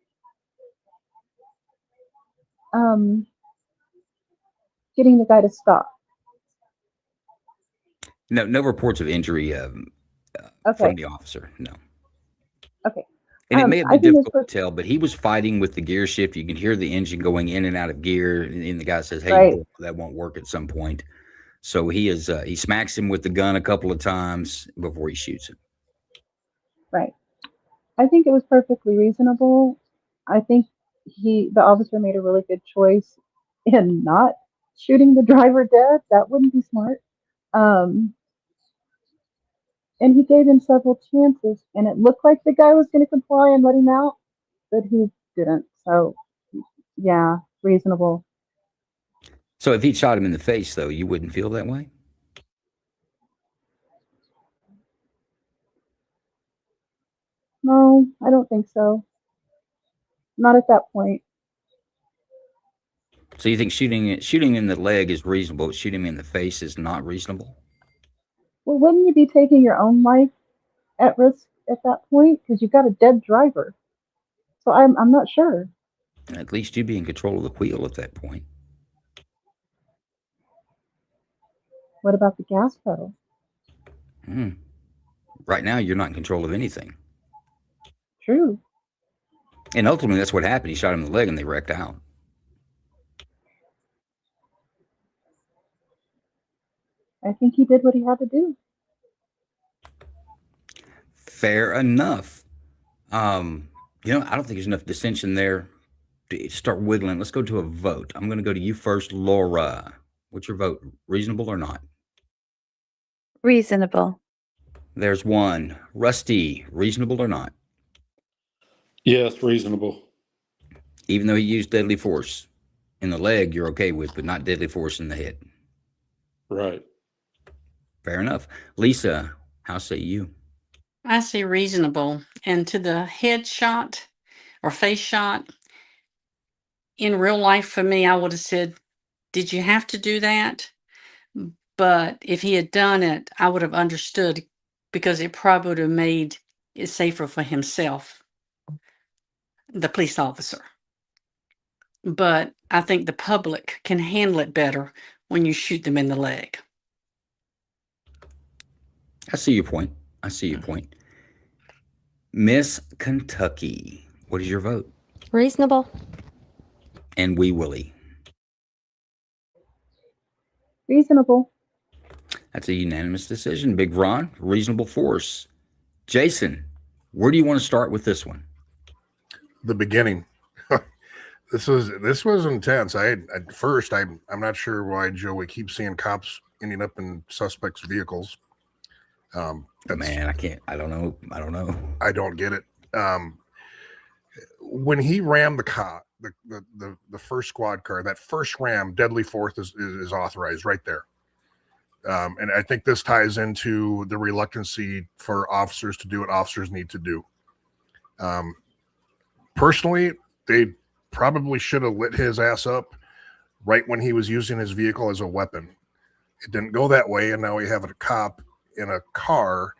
getting the guy to stop. No reports of injury from the officer, no. Okay. And it may have I been think it's difficult to tell, but he was fighting with the gear shift. You can hear the engine going in and out of gear, and the guy says, "Hey, right. that won't work at some point." So he smacks him with the gun a couple of times before he shoots him. Right. I think it was perfectly reasonable. I think the officer made a really good choice in not shooting the driver dead. That wouldn't be smart. And he gave him several chances, and it looked like the guy was going to comply and let him out, but he didn't. So, yeah, reasonable. So if he shot him in the face, though, you wouldn't feel that way? No, I don't think so. Not at that point. So you think shooting in the leg is reasonable, but shooting him in the face is not reasonable? Well, wouldn't you be taking your own life at risk at that point? Because you've got a dead driver. So I'm not sure. At least you'd be in control of the wheel at that point. What about the gas pedal? Right now, you're not in control of anything. True. And ultimately, that's what happened. He shot him in the leg, and they wrecked out. I think he did what he had to do. Fair enough. I don't think there's enough dissension there to start wiggling. Let's go to a vote. I'm going to go to you first, Laura. What's your vote? Reasonable or not? Reasonable. There's one. Rusty, reasonable or not? Yes, reasonable. Even though he used deadly force in the leg, you're okay with, but not deadly force in the head. Right. Fair enough. Lisa, how say you? I say reasonable. And to the head shot or face shot, in real life for me, I would have said, did you have to do that? But if he had done it, I would have understood, because it probably would have made it safer for himself, the police officer. But I think the public can handle it better when you shoot them in the leg. I see your point. Miss Kentucky, what is your vote? Reasonable. And Wee Willie. Reasonable. That's a unanimous decision. Big Ron, reasonable force. Jason, where do you want to start with this one? The beginning. This was intense. At first I'm not sure why, Joe, we keep seeing cops ending up in suspects' vehicles. Man, I don't know. I don't get it. When he rammed the cop, the first squad car, that first ram, deadly force is authorized right there. And I think this ties into the reluctancy for officers to do what officers need to do. Personally, they probably should have lit his ass up right when he was using his vehicle as a weapon. It didn't go that way, and now we have a cop in a car,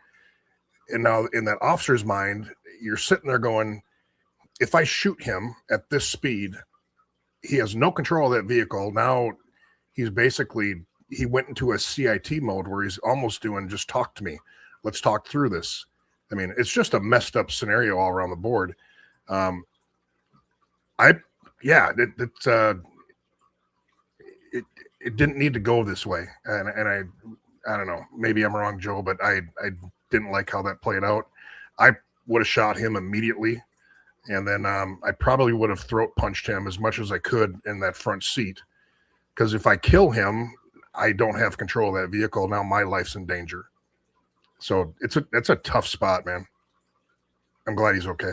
and now in that officer's mind, you're sitting there going, if I shoot him at this speed, he has no control of that vehicle. Now he went into a CIT mode where he's almost doing, just talk to me. Let's talk through this. I mean, it's just a messed up scenario all around the board. It didn't need to go this way. And I don't know, maybe I'm wrong, Joe, but I didn't like how that played out. I would have shot him immediately. And then I probably would have throat punched him as much as I could in that front seat. Because if I kill him, I don't have control of that vehicle. Now my life's in danger. So it's a tough spot, man. I'm glad he's okay.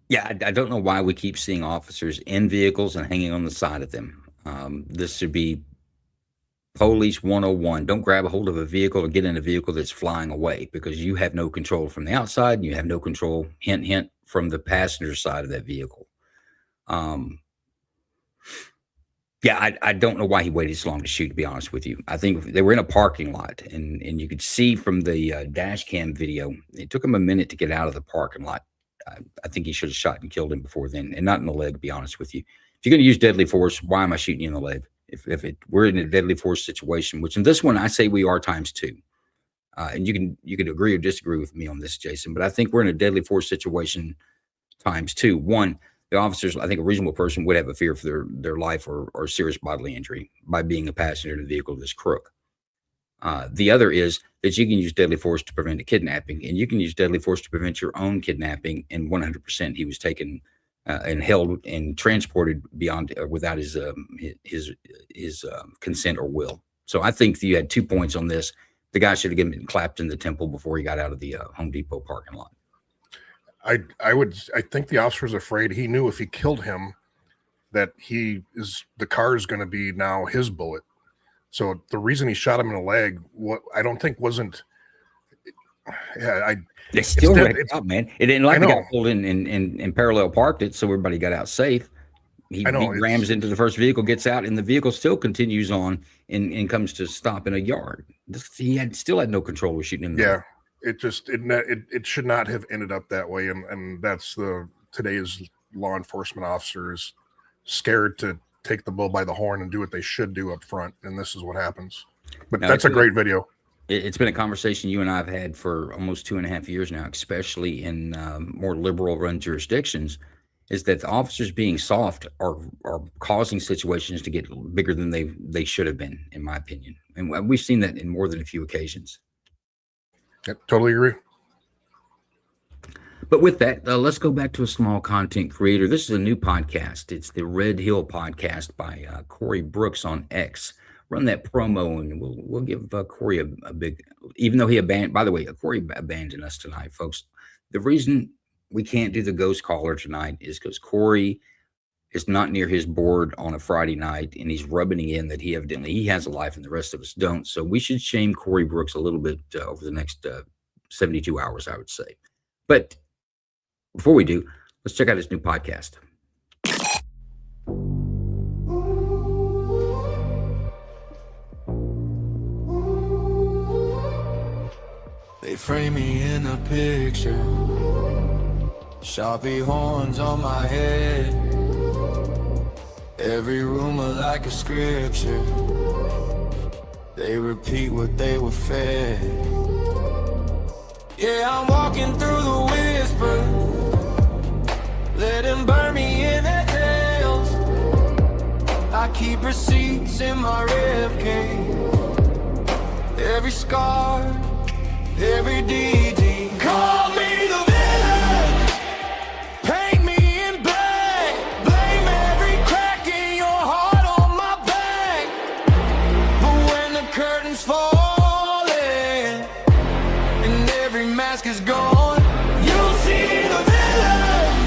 Yeah, I don't know why we keep seeing officers in vehicles and hanging on the side of them. This should be Police 101. Don't grab a hold of a vehicle or get in a vehicle that's flying away, because you have no control from the outside, and you have no control, hint, hint, from the passenger side of that vehicle. I don't know why he waited so long to shoot, to be honest with you. I think they were in a parking lot, and you could see from the dash cam video, it took him a minute to get out of the parking lot. I think he should have shot and killed him before then, and not in the leg, to be honest with you. If you're going to use deadly force, why am I shooting you in the leg? If we're in a deadly force situation, which in this one, I say we are ×2. And you can agree or disagree with me on this, Jason, but I think we're in a deadly force situation times two. One, the officers, I think a reasonable person would have a fear for their life or serious bodily injury by being a passenger in a vehicle of this crook. The other is that you can use deadly force to prevent a kidnapping, and you can use deadly force to prevent your own kidnapping. And 100%, he was taken and held and transported beyond without his consent or will. So I think you had 2 points on this. The guy should have been clapped in the temple before he got out of the Home Depot parking lot. I think the officer was afraid. He knew if he killed him, that the car is going to be now his bullet. So the reason he shot him in the leg, I don't think wasn't. Yeah, they still wrecked out, man. It didn't like the guy pulled in parallel parked it, so everybody got out safe. He rams into the first vehicle, gets out, and the vehicle still continues on and comes to stop in a yard. He still had no control of shooting him. Yeah, it should not have ended up that way, and that's today's law enforcement officers scared to take the bull by the horn and do what they should do up front, and this is what happens. But now, that's a great video. It's been a conversation you and I have had for almost 2.5 years now, especially in more liberal run jurisdictions, is that the officers being soft are causing situations to get bigger than they should have been, in my opinion. And we've seen that in more than a few occasions. Yep, totally agree. But with that, let's go back to a small content creator. This is a new podcast. It's the Red Hill podcast by Corey Brooks on X. Run that promo, and we'll give Corey a big. Even though he abandoned, by the way, Corey abandoned us tonight, folks. The reason we can't do the ghost caller tonight is because Corey is not near his board on a Friday night, and he's rubbing in that he has a life and the rest of us don't. So we should shame Corey Brooks a little bit over the next 72 hours, I would say. But before we do, let's check out his new podcast. They frame me in a picture, Sharpie horns on my head, every rumor like a scripture, they repeat what they were fed. Yeah, I'm walking through the whisper, let them burn me in their tails. I keep receipts in my ribcage, every scar, every DD. Call me the villain, paint me in black, blame every crack in your heart on my back. But when the curtains falling and every mask is gone, you'll see the villain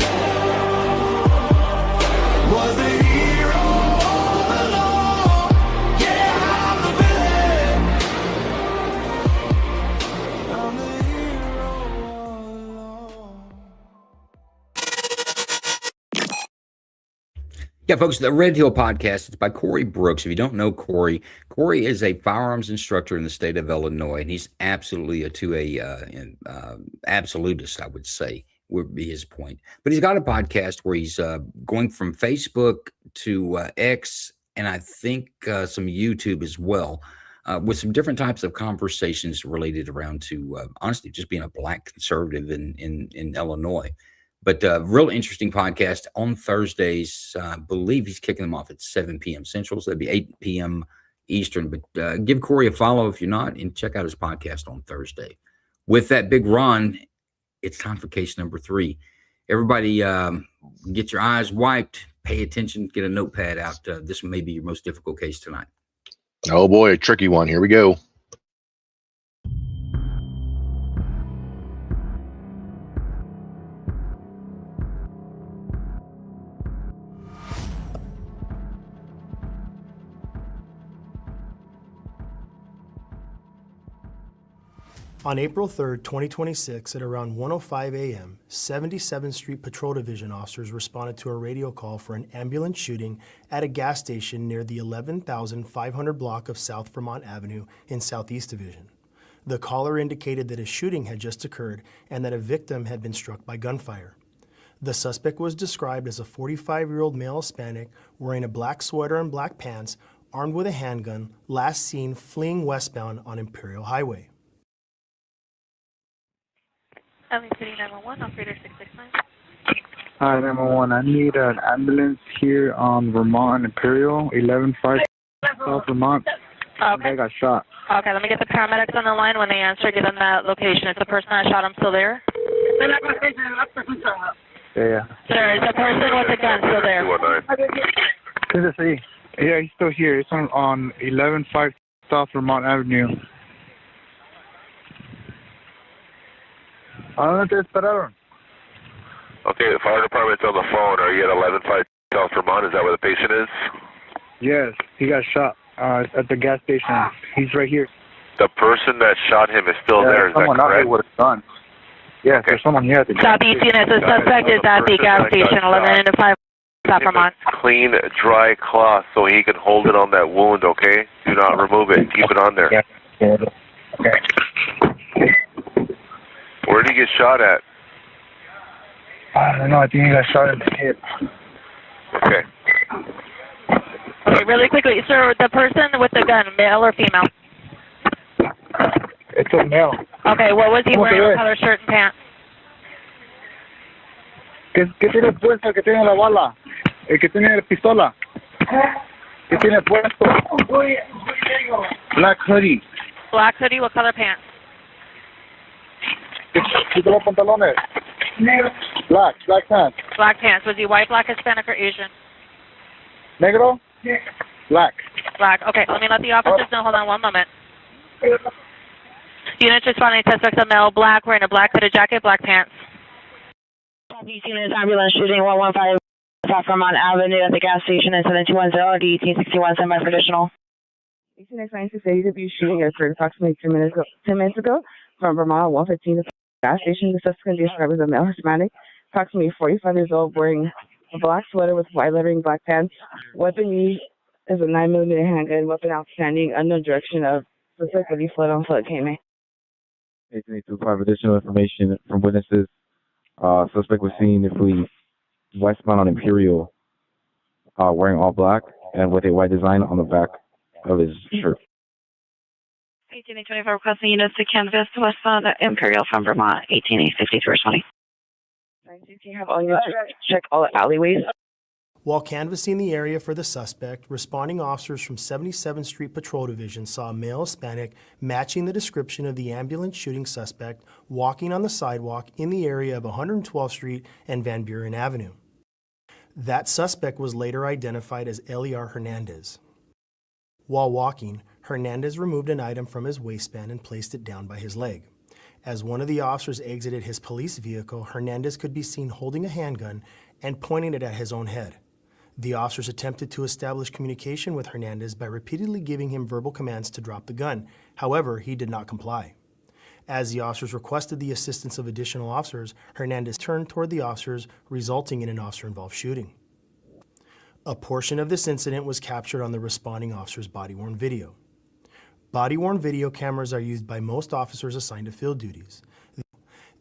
was the hero all along. Yeah, I'm the villain. I'm the hero all along. Yeah, folks, the Red Hill podcast, it's by Corey Brooks. If you don't know Corey is a firearms instructor in the state of Illinois, and he's absolutely absolutist, I would say, would be his point. But he's got a podcast where he's going from Facebook to X, and I think some YouTube as well, with some different types of conversations related around to, honestly, just being a Black conservative in Illinois. But real interesting podcast on Thursdays. I believe he's kicking them off at 7 p.m. Central, so that'd be 8 p.m. Eastern. But give Corey a follow if you're not, and check out his podcast on Thursday. With that big run, it's time for case number 3. Everybody get your eyes wiped, pay attention, get a notepad out. This may be your most difficult case tonight. Oh boy, a tricky one. Here we go. On April 3rd, 2026, at around 1:05 a.m., 77th Street Patrol Division officers responded to a radio call for an ambulance shooting at a gas station near the 11,500 block of South Vermont Avenue in Southeast Division. The caller indicated that a shooting had just occurred and that a victim had been struck by gunfire. The suspect was described as a 45-year-old male Hispanic wearing a black sweater and black pants, armed with a handgun, last seen fleeing westbound on Imperial Highway. LA City 911, operator 669. Hi, 911. I need an ambulance here on Vermont and Imperial, 11-5 South Vermont. Okay. I got shot. Okay, let me get the paramedics on the line. When they answer, give them that location. Is the person that shot him still there? Yeah. Sir, is the person with the gun still there? Good to see. Yeah, he's still here. It's on 11-5 South Vermont Avenue. ¿A dónde te esperaron? Okay, the fire department's on the phone. Are you at 11-5 South Vermont? Is that where the patient is? Yes, he got shot at the gas station. He's right here. The person that shot him is still there. Is that someone out correct? here with a gun. Yes, there's someone here at the gas Southeast station. unit, the suspect is at the gas station, 11 to 5 South Vermont. Clean, dry cloth so he can hold it on that wound, okay? Do not remove it. Keep it on there. Yeah. Okay. Where did he get shot at? I don't know. I think he got shot in the hip. Okay. Okay, really quickly, sir, the person with the gun, male or female? It's a male. Okay, what was he ¿Cómo se wearing? ve? What color shirt and pants? ¿Qué tiene puesto? ¿Qué tiene la bala? El que tiene la pistola. ¿Qué tiene puesto? Black hoodie. Black hoodie, what color pants? ¿Qué los pantalones? Negro. Black pants. Black pants. Was he white, black, Hispanic, or Asian? Negro? Black. Black. Okay, let me let the officers know. Hold on one moment. Units responding to suspect, a male, black, wearing a black hooded jacket, black pants. Southeast unit ambulance shooting 115 South Vermont Avenue at the gas station in 7210 D1861 semi-traditional. 1896 AW shooting occurred approximately 10 minutes ago from Vermont 115 to the gas station. The suspect can be described as a male Hispanic, approximately 45 years old, wearing a black sweater with white lettering, black pants. Weapon used is a 9mm handgun. Weapon outstanding. Unknown direction of suspect, but he fled on foot. Came in. 1825 additional information from witnesses. Suspect was seen if we westbound on Imperial, wearing all black and with a white design on the back of his shirt. 1825 requesting units to canvas westbound at Imperial from Vermont, 18850-20. 960 have all units check all alleyways. While canvassing the area for the suspect, responding officers from 77th Street Patrol Division saw a male Hispanic matching the description of the ambulance shooting suspect walking on the sidewalk in the area of 112th Street and Van Buren Avenue. That suspect was later identified as Eliar Hernandez. While walking, Hernandez removed an item from his waistband and placed it down by his leg. As one of the officers exited his police vehicle, Hernandez could be seen holding a handgun and pointing it at his own head. The officers attempted to establish communication with Hernandez by repeatedly giving him verbal commands to drop the gun. However, he did not comply. As the officers requested the assistance of additional officers, Hernandez turned toward the officers, resulting in an officer-involved shooting. A portion of this incident was captured on the responding officer's body-worn video. Body-worn video cameras are used by most officers assigned to field duties.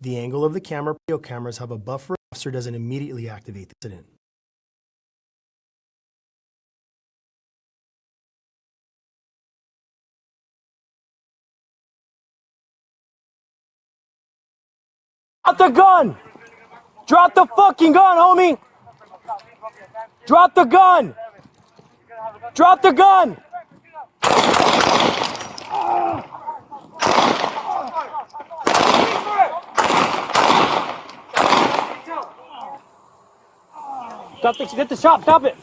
The angle of the video cameras have a buffer. The officer doesn't immediately activate the incident. Drop the gun! Drop the fucking gun, homie! Drop the gun! Drop the gun! Get the shot, stop it!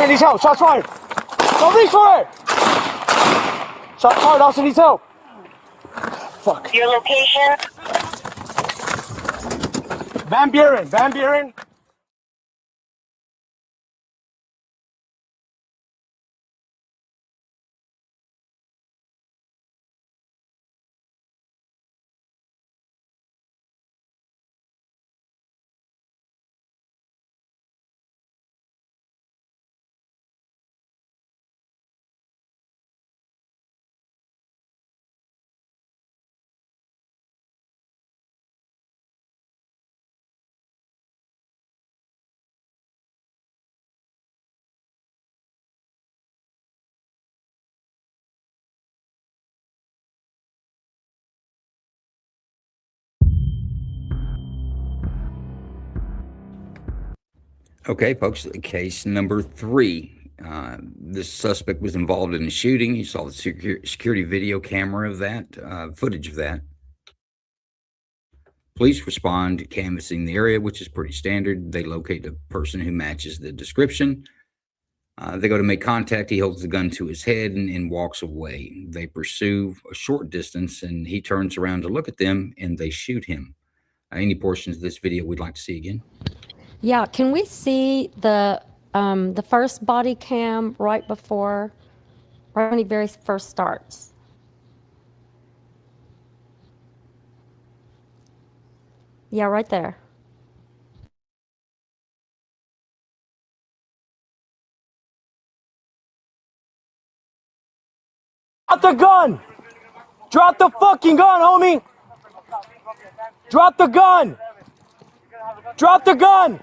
Needs help, shots fired! Don't reach for it! Shots fired, officer needs help! Fuck. Your location? Van Buren! Okay, folks, case number 3. This suspect was involved in a shooting. You saw the security video camera of that, footage of that. Police respond, canvassing the area, which is pretty standard. They locate a person who matches the description. They go to make contact. He holds the gun to his head and walks away. They pursue a short distance, and he turns around to look at them, and they shoot him. Any portions of this video we'd like to see again? Yeah, can we see the first body cam right when he very first starts? Yeah, right there. Drop the gun! Drop the fucking gun, homie! Drop the gun! Drop the gun!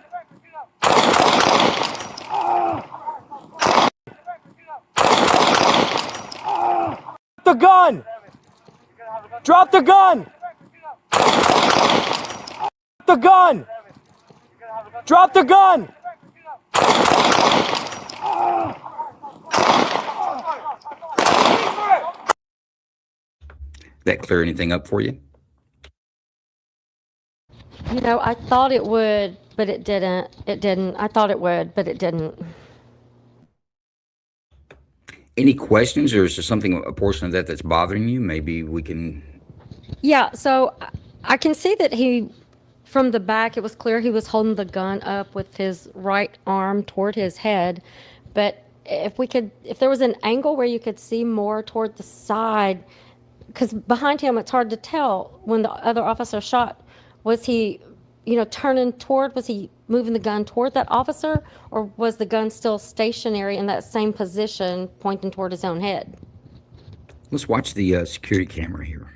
The gun! Drop the gun! The gun! Drop the gun! That clear anything up for you? You know, I thought it would, but it didn't. It didn't. I thought it would, but it didn't. Any questions, or is there something, a portion of that that's bothering you? Maybe we can... Yeah, so I can see that from the back, it was clear he was holding the gun up with his right arm toward his head. But if there was an angle where you could see more toward the side, because behind him, it's hard to tell when the other officer shot. Was he, turning toward, was he moving the gun toward that officer, or was the gun still stationary in that same position pointing toward his own head? Let's watch the security camera here.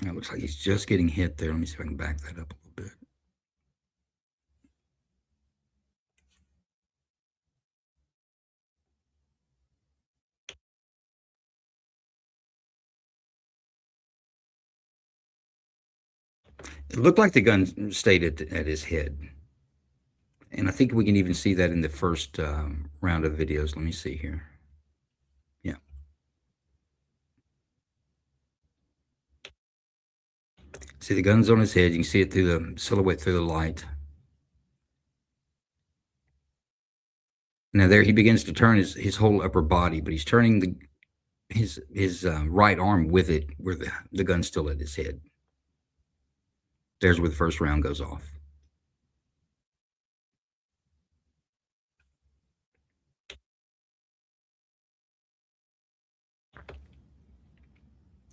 It looks like he's just getting hit there. Let me see if I can back that up a little bit. It looked like the gun stayed at his head. And I think we can even see that in the first round of videos. Let me see here. Yeah. See, the gun's on his head. You can see it through the silhouette through the light. Now there he begins to turn his whole upper body, but he's turning his right arm with it, where the gun's still at his head. There's where the first round goes off.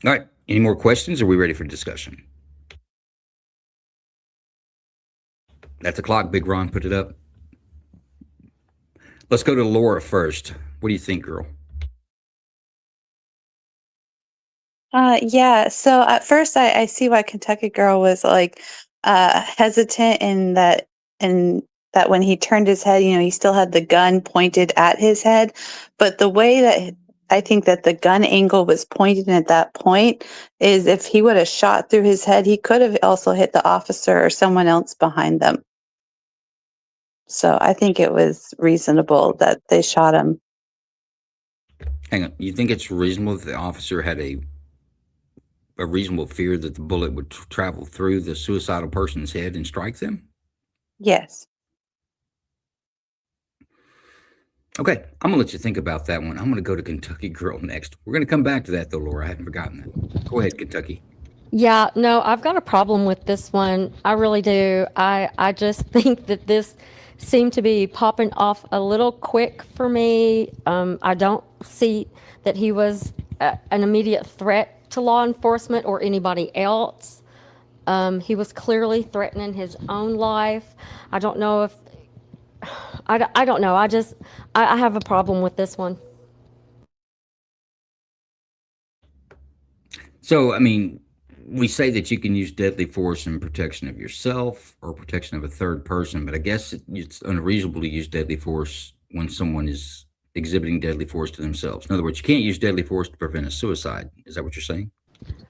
All right. Any more questions? Or are we ready for discussion? That's the clock, Big Ron. Put it up. Let's go to Laura first. What do you think, girl? Yeah. So at first, I see why Kentucky Girl was like hesitant in that when he turned his head, he still had the gun pointed at his head. But the way that I think that the gun angle was pointed at that point is if he would have shot through his head, he could have also hit the officer or someone else behind them. So I think it was reasonable that they shot him. Hang on. You think it's reasonable that the officer had a reasonable fear that the bullet would travel through the suicidal person's head and strike them? Yes. Okay, I'm going to let you think about that one. I'm going to go to Kentucky Girl next. We're going to come back to that, though, Laura. I haven't forgotten that. Go ahead, Kentucky. Yeah, no, I've got a problem with this one. I really do. I just think that this seemed to be popping off a little quick for me. I don't see that he was an immediate threat to law enforcement or anybody else. He was clearly threatening his own life. I don't know if I don't know. I have a problem with this one. So, I mean, we say that you can use deadly force in protection of yourself or protection of a third person, but I guess it's unreasonable to use deadly force when someone is exhibiting deadly force to themselves. In other words, you can't use deadly force to prevent a suicide. Is that what you're saying?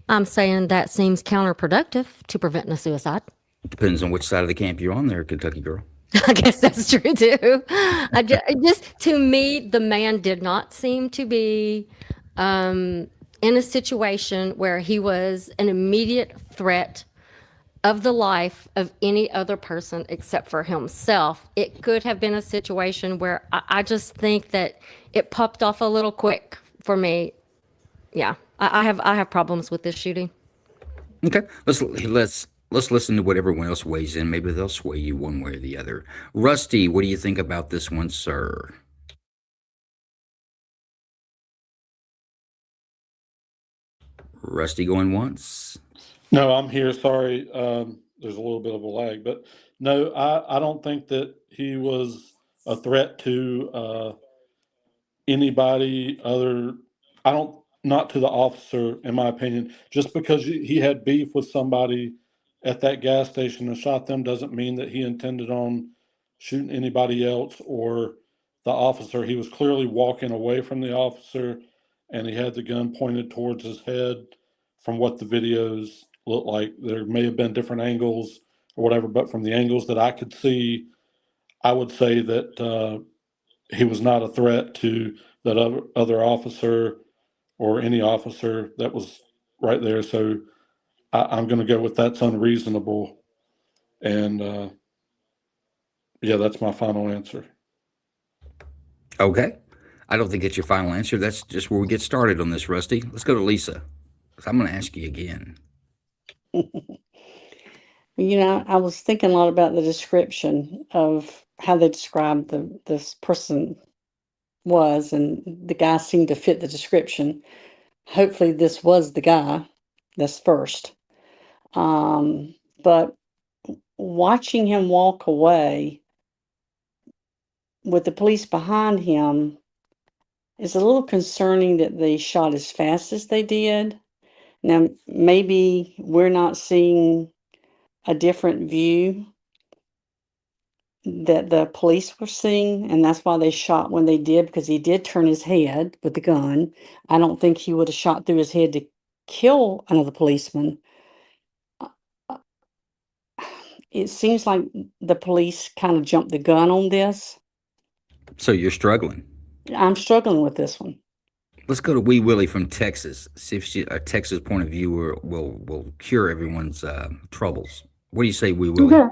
I'm saying that seems counterproductive to preventing a suicide. Depends on which side of the camp you're on there, Kentucky girl. I guess that's true too. Just to me, the man did not seem to be in a situation where he was an immediate threat of the life of any other person except for himself. It could have been a situation where I just think that it popped off a little quick for me. Yeah, I have problems with this shooting. Okay, let's listen to what everyone else weighs in. Maybe they'll sway you one way or the other. Rusty, what do you think about this one, sir? Rusty going once. No, I'm here. Sorry. There's a little bit of a lag, but no, I don't think that he was a threat to anybody other. Not to the officer, in my opinion. Just because he had beef with somebody at that gas station and shot them doesn't mean that he intended on shooting anybody else or the officer. He was clearly walking away from the officer, and he had the gun pointed towards his head. From what the videos look like, there may have been different angles or whatever, but from the angles that I could see, I would say that he was not a threat to that other officer or any officer that was right there. So I'm going to go with that's unreasonable. And yeah, that's my final answer. Okay. I don't think that's your final answer. That's just where we get started on this, Rusty. Let's go to Lisa. I'm going to ask you again. I was thinking a lot about the description of how they described this person was, and the guy seemed to fit the description. Hopefully this was the guy. That's first. But watching him walk away with the police behind him is a little concerning that they shot as fast as they did. Now, maybe we're not seeing a different view that the police were seeing, and that's why they shot when they did, because he did turn his head with the gun. I don't think he would have shot through his head to kill another policeman. It seems like the police kind of jumped the gun on this. So you're struggling. I'm struggling with this one. Let's go to Wee Willie from Texas. See if a Texas point of view will cure everyone's troubles. What do you say, Wee Willie? Okay.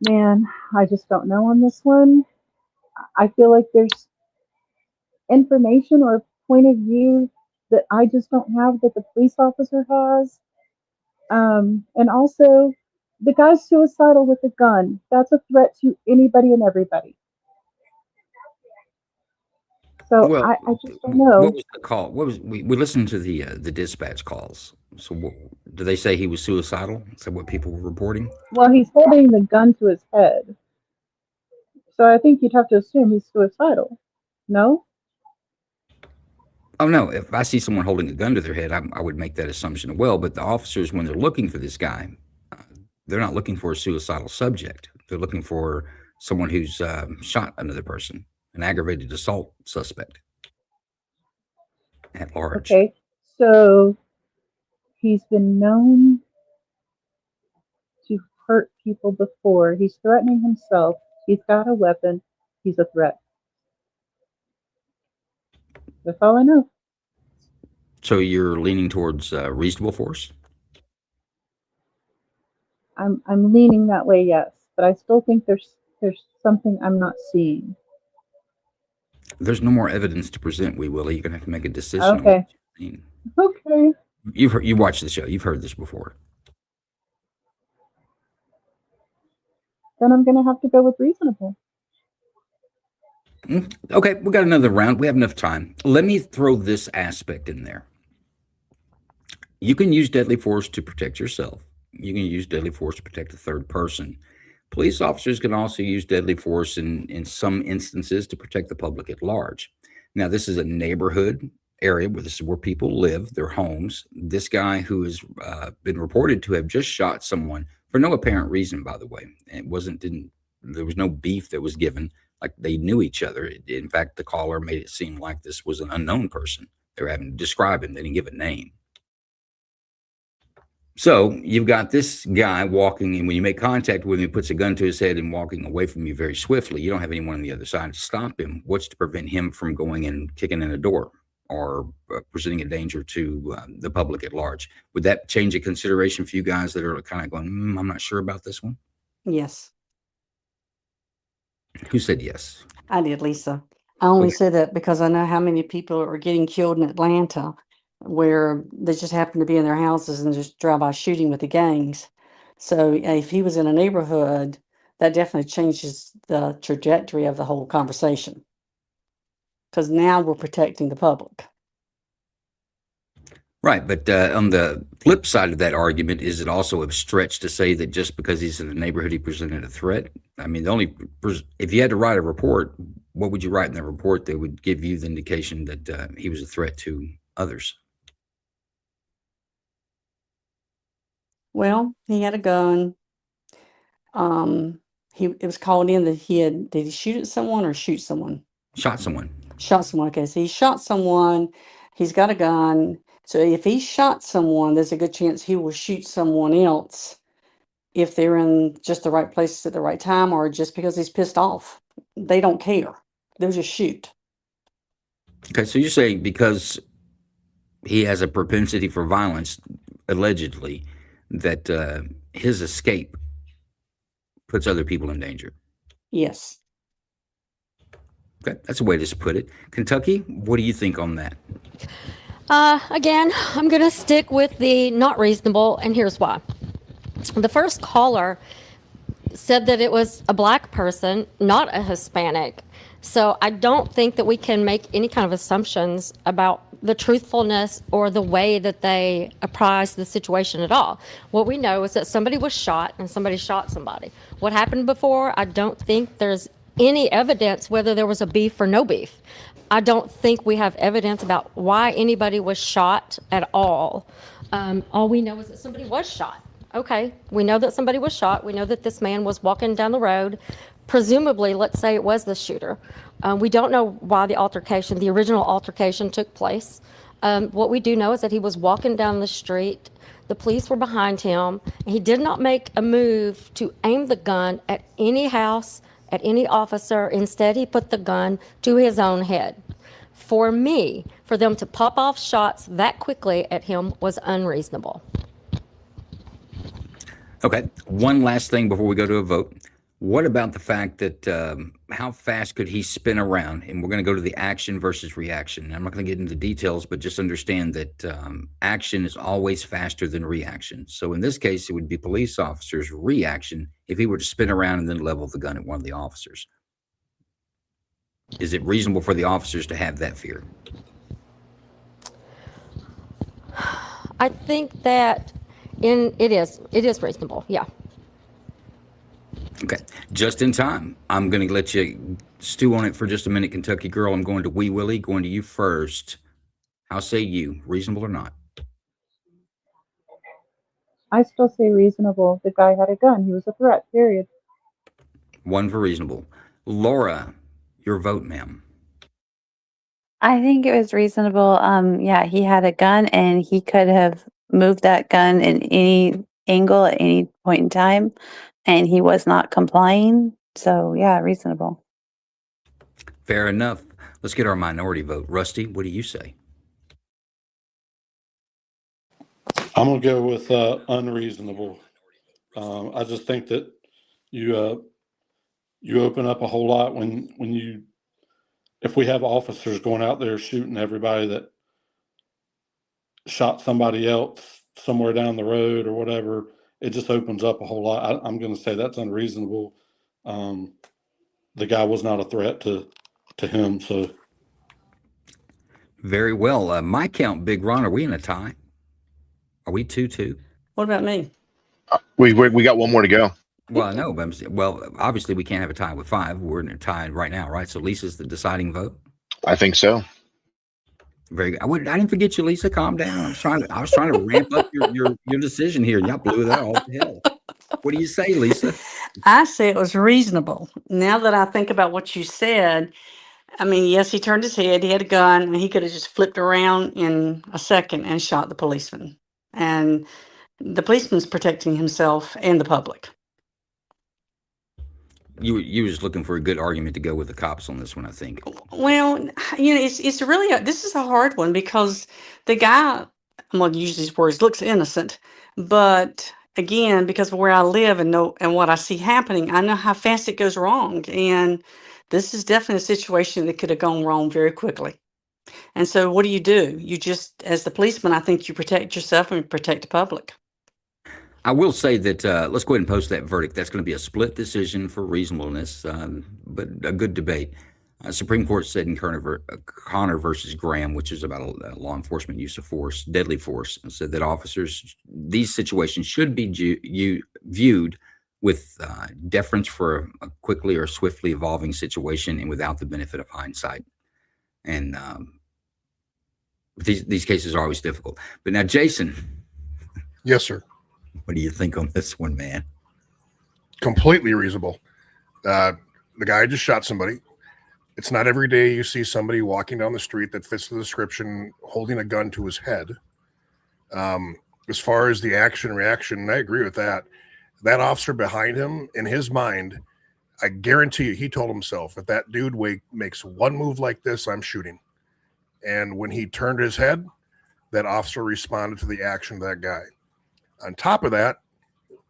Man, I just don't know on this one. I feel like there's information or point of view that I just don't have that the police officer has. And also, the guy's suicidal with a gun. That's a threat to anybody and everybody. So Well, I just don't know. what was the call? What was we listened to the dispatch calls? So did they say he was suicidal? Is that what people were reporting? Well, he's holding the gun to his head. So I think you'd have to assume he's suicidal. No? Oh no! If I see someone holding a gun to their head, I would make that assumption as well. But the officers, when they're looking for this guy, they're not looking for a suicidal subject. They're looking for someone who's shot another person, an aggravated assault suspect at large. Okay. So he's been known to hurt people before. He's threatening himself. He's got a weapon. He's a threat. That's all I know. So you're leaning towards reasonable force? I'm leaning that way, yes. But I still think there's something I'm not seeing. There's no more evidence to present, Wee Willie. You're gonna have to make a decision. on Okay. what you've seen. Okay. You watched the show. You've heard this before. Then I'm gonna have to go with reasonable. Okay, we got another round. We have enough time. Let me throw this aspect in there. You can use deadly force to protect yourself. You can use deadly force to protect a third person. Police officers can also use deadly force in some instances to protect the public at large. Now, this is a neighborhood area where this is where people live, their homes. This guy who has been reported to have just shot someone for no apparent reason, by the way. It there was no beef that was given. like they knew each other. In fact, the caller made it seem like this was an unknown person. They were having to describe him. They didn't give a name. So you've got this guy walking, and when you make contact with him, he puts a gun to his head and walking away from you very swiftly. You don't have anyone on the other side to stop him. What's to prevent him from going and kicking in a door or presenting a danger to the public at large? Would that change a consideration for you guys that are kind of going, I'm not sure about this one? Yes, Who said yes? I did, Lisa. I only Okay. said that because I know how many people are getting killed in Atlanta where they just happen to be in their houses and just drive-by shooting with the gangs. So if he was in a neighborhood, that definitely changes the trajectory of the whole conversation. Because now we're protecting the public. Right, but on the flip side of that argument, is it also a stretch to say that just because he's in a neighborhood, he presented a threat? I mean, if you had to write a report, what would you write in the report that would give you the indication that he was a threat to others? Well, he had a gun. It was called in that did he shoot at someone or shoot someone? Shot someone. Shot someone. Okay, so he shot someone. He's got a gun. So if he shot someone, there's a good chance he will shoot someone else if they're in just the right place at the right time or just because he's pissed off. They don't care. They'll just shoot. Okay, so you're saying because he has a propensity for violence, allegedly, that his escape puts other people in danger. Yes. Okay, that's a way to put it. Kentucky, what do you think on that? Again, I'm going to stick with the not reasonable, and here's why. The first caller said that it was a black person, not a Hispanic. So I don't think that we can make any kind of assumptions about the truthfulness or the way that they apprised the situation at all. What we know is that somebody was shot and somebody shot somebody. What happened before, I don't think there's any evidence whether there was a beef or no beef. I don't think we have evidence about why anybody was shot at all. All we know is that somebody was shot. Okay, we know that somebody was shot. We know that this man was walking down the road. Presumably, let's say it was the shooter. We don't know why the original altercation took place. What we do know is that he was walking down the street. The police were behind him. He did not make a move to aim the gun at any house, at any officer. Instead, he put the gun to his own head. For me, for them to pop off shots that quickly at him was unreasonable. Okay, one last thing before we go to a vote. What about the fact that how fast could he spin around? And we're going to go to the action versus reaction. I'm not going to get into the details, but just understand that action is always faster than reaction. So in this case, it would be police officers' reaction if he were to spin around and then level the gun at one of the officers. Is it reasonable for the officers to have that fear? I think that it is reasonable, yeah. Okay, just in time. I'm going to let you stew on it for just a minute, Kentucky girl. I'm going to Wee Willie, going to you first. How say you, reasonable or not? I still say reasonable. The guy had a gun. He was a threat, period. One for reasonable. Laura, your vote, ma'am. I think it was reasonable. Yeah, he had a gun and he could have moved that gun in any angle at any point in time, and he was not complying. So yeah, reasonable. Fair enough. Let's get our minority vote. Rusty, what do you say? I'm going to go with unreasonable. I just think that you open up a whole lot if we have officers going out there shooting everybody that shot somebody else somewhere down the road or whatever, it just opens up a whole lot. I'm going to say that's unreasonable. The guy was not a threat to him, so. Very well. My count, Big Ron, are we in a tie? Are we 2-2? What about me? We got one more to go. Well, I know, but obviously we can't have a tie with 5. We're in a tie right now, right? So Lisa's the deciding vote. I think so. Very good. I didn't forget you, Lisa. Calm down. I was trying to ramp up your decision here. Y'all blew that all to hell. What do you say, Lisa? I say it was reasonable. Now that I think about what you said, I mean, yes, he turned his head, he had a gun, and he could have just flipped around in a second and shot the policeman. And the policeman's protecting himself and the public. You were just looking for a good argument to go with the cops on this one, I think. Well, it's really this is a hard one because the guy, I'm going to use these words, looks innocent, but again, because of where I live and what I see happening, I know how fast it goes wrong, and this is definitely a situation that could have gone wrong very quickly. And so, what do? You just, as the policeman, I think you protect yourself and protect the public. I will say that let's go ahead and post that verdict. That's going to be a split decision for reasonableness, but a good debate. Supreme Court said in Connor versus Graham, which is about a law enforcement use of force, deadly force, and said that officers, these situations should be viewed with deference for a quickly or swiftly evolving situation and without the benefit of hindsight. And these cases are always difficult. But now, Jason. Yes, sir. What do you think on this one, man? Completely reasonable. The guy just shot somebody. It's not every day you see somebody walking down the street that fits the description, holding a gun to his head. As far as the action reaction, I agree with that. That officer behind him, in his mind, I guarantee you, he told himself, if that dude makes one move like this, I'm shooting. And when he turned his head, that officer responded to the action of that guy. On top of that,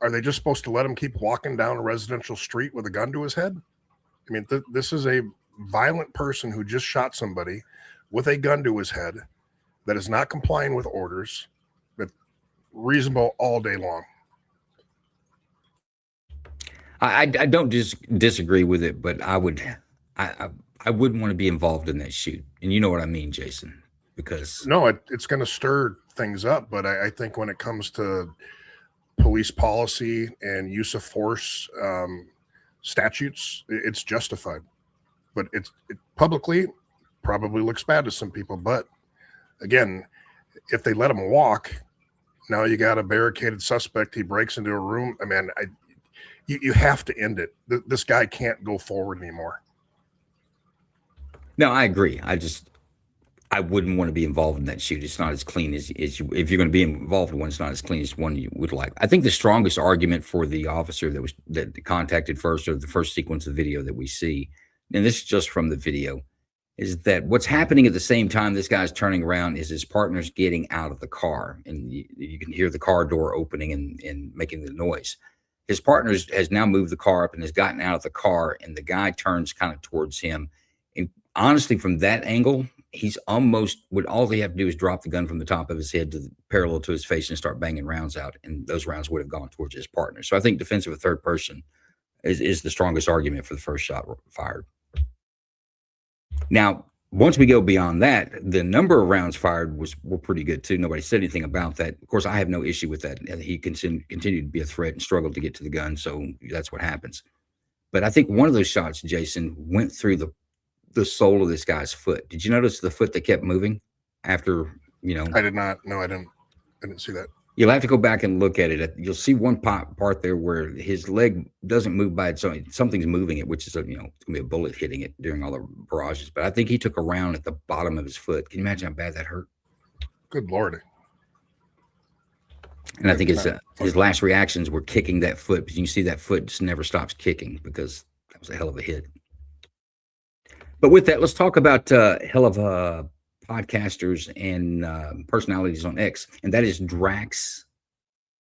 are they just supposed to let him keep walking down a residential street with a gun to his head? I mean, this is a violent person who just shot somebody with a gun to his head that is not complying with orders, but reasonable all day long. I don't disagree with it, but I wouldn't want to be involved in that shoot. And you know what I mean, Jason, because no, it's going to stir things up. But I think when it comes to police policy and use of force statutes, it's justified. But it publicly probably looks bad to some people. But again, if they let him walk, now you got a barricaded suspect. He breaks into a room. I mean, you have to end it. This guy can't go forward anymore. No, I agree. I wouldn't want to be involved in that shoot. It's not as clean as you. If you're going to be involved in one, it's not as clean as one you would like. I think the strongest argument for the officer that contacted first, or the first sequence of video that we see, and this is just from the video, is that what's happening at the same time this guy's turning around is his partner's getting out of the car, and you can hear the car door opening and making the noise. His partner has now moved the car up and has gotten out of the car, and the guy turns kind of towards him. And honestly, from that angle, he's almost, all they have to do is drop the gun from the top of his head to parallel to his face and start banging rounds out, and those rounds would have gone towards his partner. So I think defense of a third person is the strongest argument for the first shot fired. Now, once we go beyond that, the number of rounds fired were pretty good too. Nobody said anything about that. Of course, I have no issue with that. He continued to be a threat and struggled to get to the gun, so that's what happens. But I think one of those shots, Jason, went through the sole of this guy's foot. Did you notice the foot that kept moving after, I did not. No, I didn't see that. You'll have to go back and look at it. You'll see one part there where his leg doesn't move by its own. Something's moving it, which is, it's going to be a bullet hitting it during all the barrages. But I think he took a round at the bottom of his foot. Can you imagine how bad that hurt? Good Lord. And I think his last reactions were kicking that foot, because you can see that foot just never stops kicking, because that was a hell of a hit. But with that, let's talk about hell of podcasters and personalities on X, and that is Drax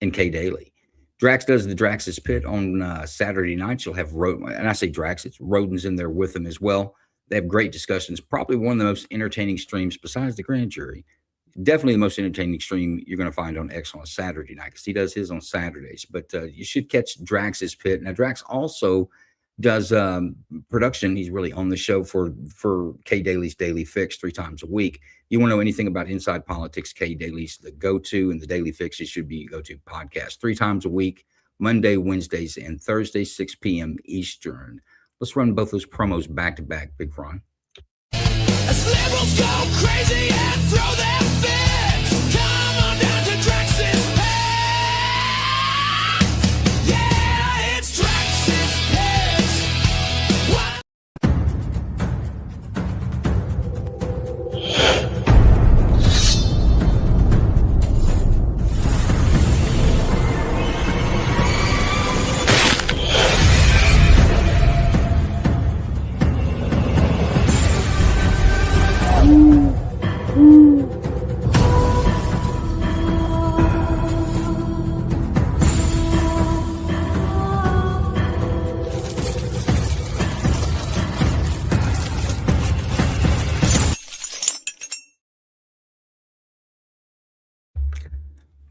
and Kay Daly. Drax does the Drax's Pit on Saturday nights. You'll have and I say Drax, it's Rodens in there with them as well. They have great discussions. Probably one of the most entertaining streams besides the grand jury. Definitely the most entertaining stream you're going to find on X on a Saturday night, because he does his on Saturdays. But you should catch Drax's Pit. Now, Drax also does production. He's really on the show for Kay Daly's Daily Fix 3 times a week. You want to know anything about inside politics, Kay Daly's the go-to, and the Daily Fix, it should be go-to podcast 3 times a week, Monday, Wednesdays, and Thursdays, 6 p.m. Eastern. Let's run both those promos back to back, Big Ron. As liberals go crazy and throw their fits, come on down to Drax's Pit. Yeah, it's Drax's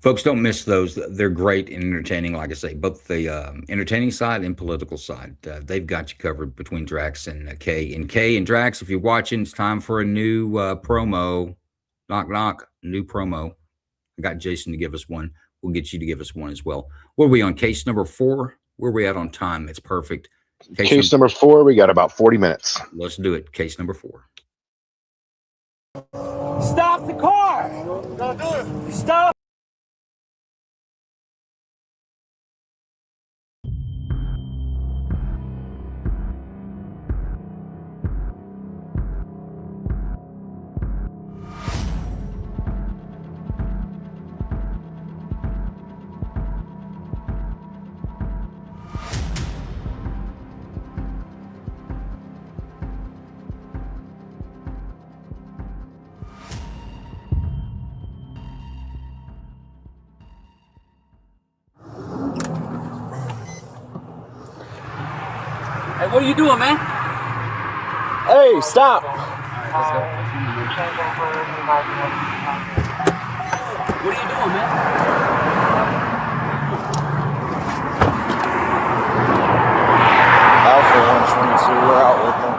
Folks, don't miss those. They're great and entertaining. Like I say, both the entertaining side and political side. They've got you covered between Drax and Kay. And Kay and Drax, if you're watching, it's time for a new promo. Knock, knock, new promo. I got Jason to give us one. We'll get you to give us one as well. What are we on? Case number 4? Where are we at on time? It's perfect. Case number 4, we got about 40 minutes. Let's do it. Case number 4. Stop the car! Don't do it! Stop! Hey, what are you doing, man? Hey, stop! What are you doing, man? Alpha 122, we're out with them.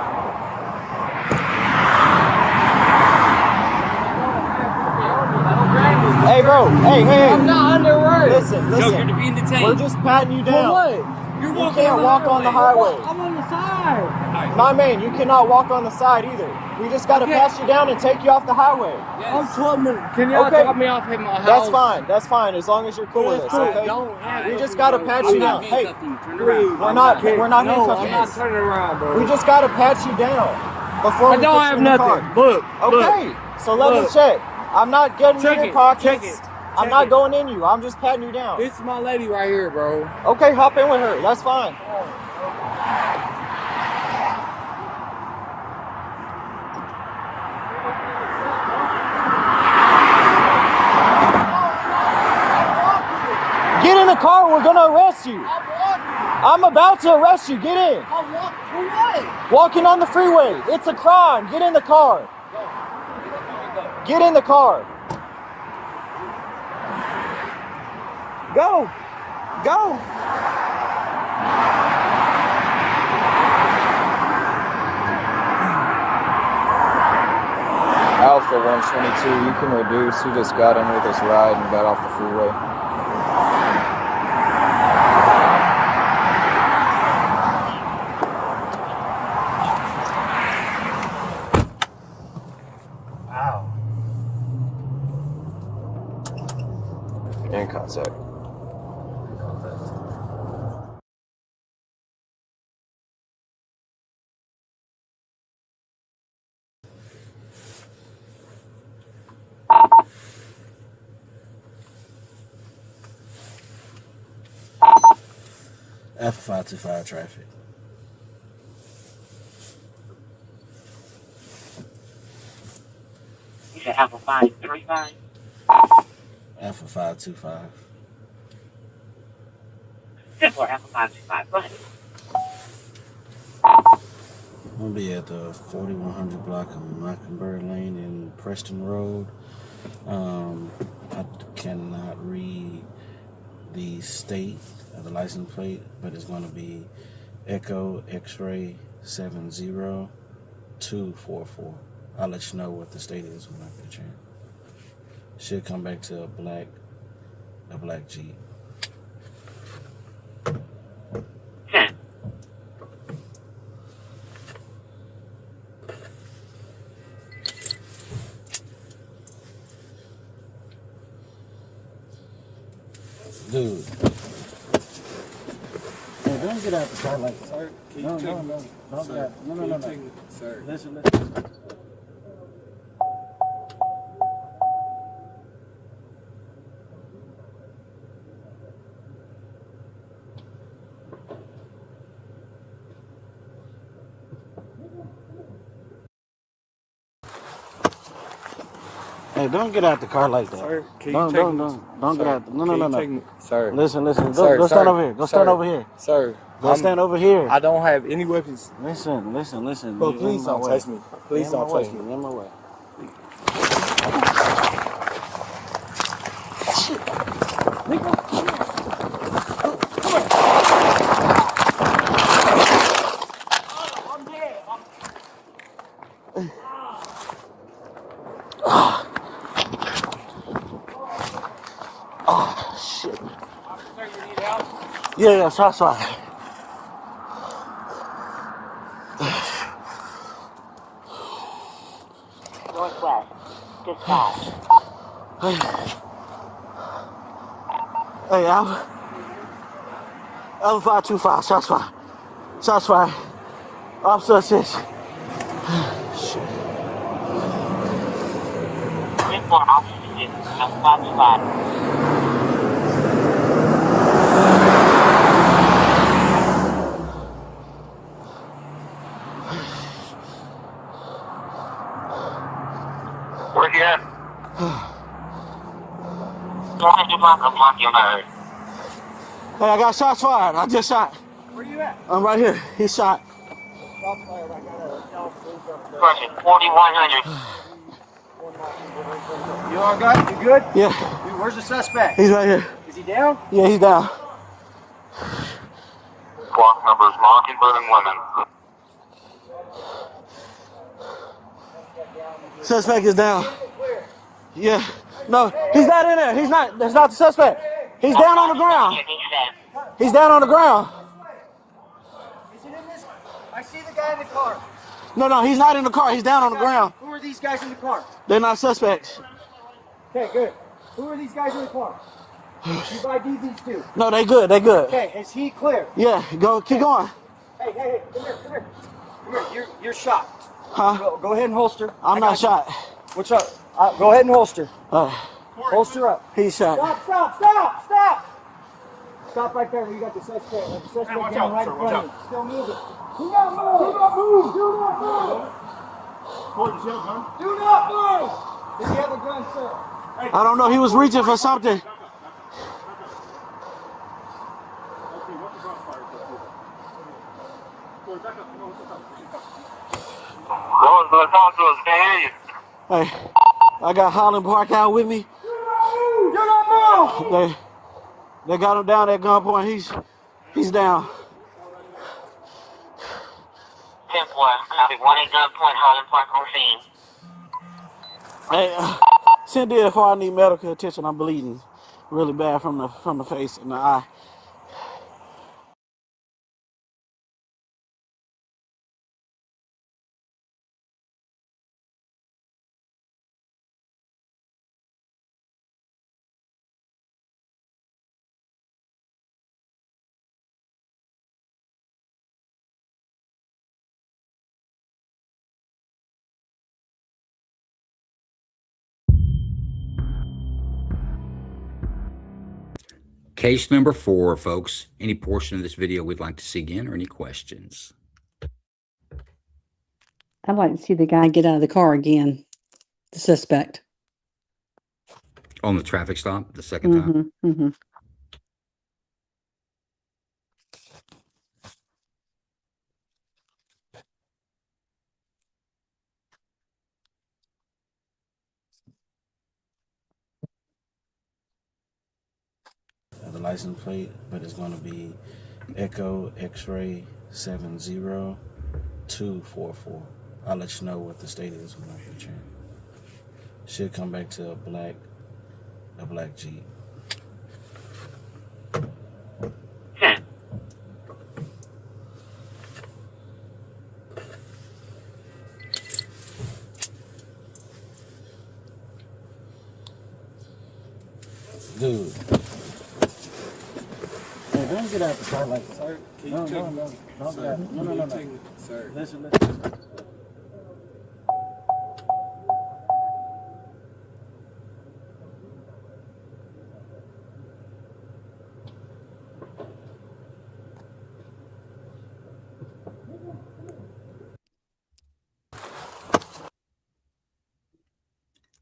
Hey, bro. Hey. I'm not under arrest. Listen. Yo, you're being detained. We're just patting you down. For what? You're You can't walk on the highway. I'm on the side. My man, you cannot walk on the side either. We just got to pass you down and take you off the highway. I'm 12 minutes. Can y'all Okay. drop me off at my house? That's fine, as long as you're cool with us, okay? We just got to pat you down. Hey, Please. we're not handcuffing I'm not you. turning around, bro. We just got to pat you down before I we don't put you have in the nothing. car. Look. Okay, so let me check. I'm not getting Check in your it. pockets. Check it. I'm not going in you. I'm just patting you down. This is my lady right here, bro. Okay, hop in with her. That's fine. Get in the car. We're going to arrest you. I'm about to arrest you. Get in. For what? Walking on the freeway. It's a crime. Get in the car. Get in the car. Go. Alpha 122, you can reduce. He just got in with his ride and got off the freeway. In contact. Alpha 525 traffic. You said Alpha 535? Alpha 525. 10-4, Alpha 525. Go ahead. I'm gonna be at the 4100 block of Mockingbird Lane in Preston Road. I cannot read the state of the license plate, but it's going to be Echo X-Ray 70244. I'll let you know what the state is when I get a chance. Should come back to a black Jeep. Dude. Hey, don't get out the car like that. Sir, can you no. Don't get out. No. Sir. Listen. Hey, don't get out the car like that. Sir, can you don't get out. No. Sir. Listen. Go Sir, stand over here. Go stand over here. Sir. Stand over here. I don't have any weapons. Listen. Bro, please don't touch me. Please don't touch me. In my way. Shit. Oh, shit. Yeah, shots fired. Northwest. Dispatch. Hey, Alpha 525, shots fired. Shots fired. Officer assist. Shit. 3-4 officer assist. Shots fired. Where's he at? Hey, I got shots fired. I just shot. Where you at? I'm right here. He shot. Shots fired. I got a 4100. You all good? You good? Yeah. Dude, where's the suspect? He's right here. Is he down? Yeah, he's down. Block numbers Mockingbird and Lemon. Suspect is down. Yeah. No, he's not in there. He's not. That's not the suspect. He's down on the ground. He's down on the ground. Is it in this? I see the guy in the car. No, he's not in the car. He's down on the ground. Who are these guys in the car? They're not suspects. Okay, good. Who are these guys in the car? You've ID'd these two. No, they good. They good. Okay, is he clear? Yeah, go. Keep going. Hey, come here. Come here. You're shot. Huh? Go ahead and holster. I'm not shot. What's up? Go ahead and holster. Holster up. He's shot. Stop! Stop right there where you got the suspect. The suspect down right in front of you. Still moving. Do not move! Do not move! Do not move! Do not move! Does he have a gun, sir? I don't know. He was reaching for something. Hey, I got Holland Park out with me. Do not move! They got him down at gunpoint. He's down. 10-1. Copy. 1 at gunpoint. Holland Park on scene. Hey, send it if I need medical attention. I'm bleeding really bad from the face and the eye. Case number 4, folks. Any portion of this video we'd like to see again or any questions? I'd like to see the guy get out of the car again, the suspect. On the traffic stop the second time? Mm-hmm. The license plate, but it's going to be Echo X-Ray 70244. I'll let you know what the state is when I hit the train. Should come back to a black Jeep. Dude. Hey, don't get out the car like that. Sir, can you no. Don't get out. No. Sir. Listen.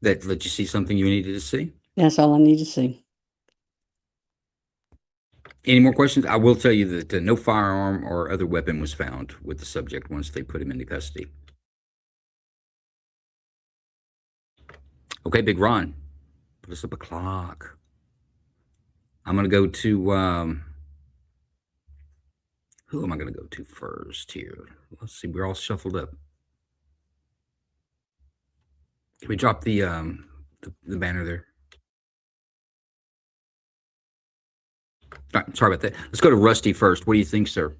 That let you see something you needed to see? That's all I need to see. Any more questions? I will tell you that no firearm or other weapon was found with the subject once they put him into custody. Okay, Big Ron, put us up a clock. I'm going to go to, who am I going to go to first here? Let's see, we're all shuffled up. Can we drop the banner there? All right, sorry about that. Let's go to Rusty first. What do you think, sir?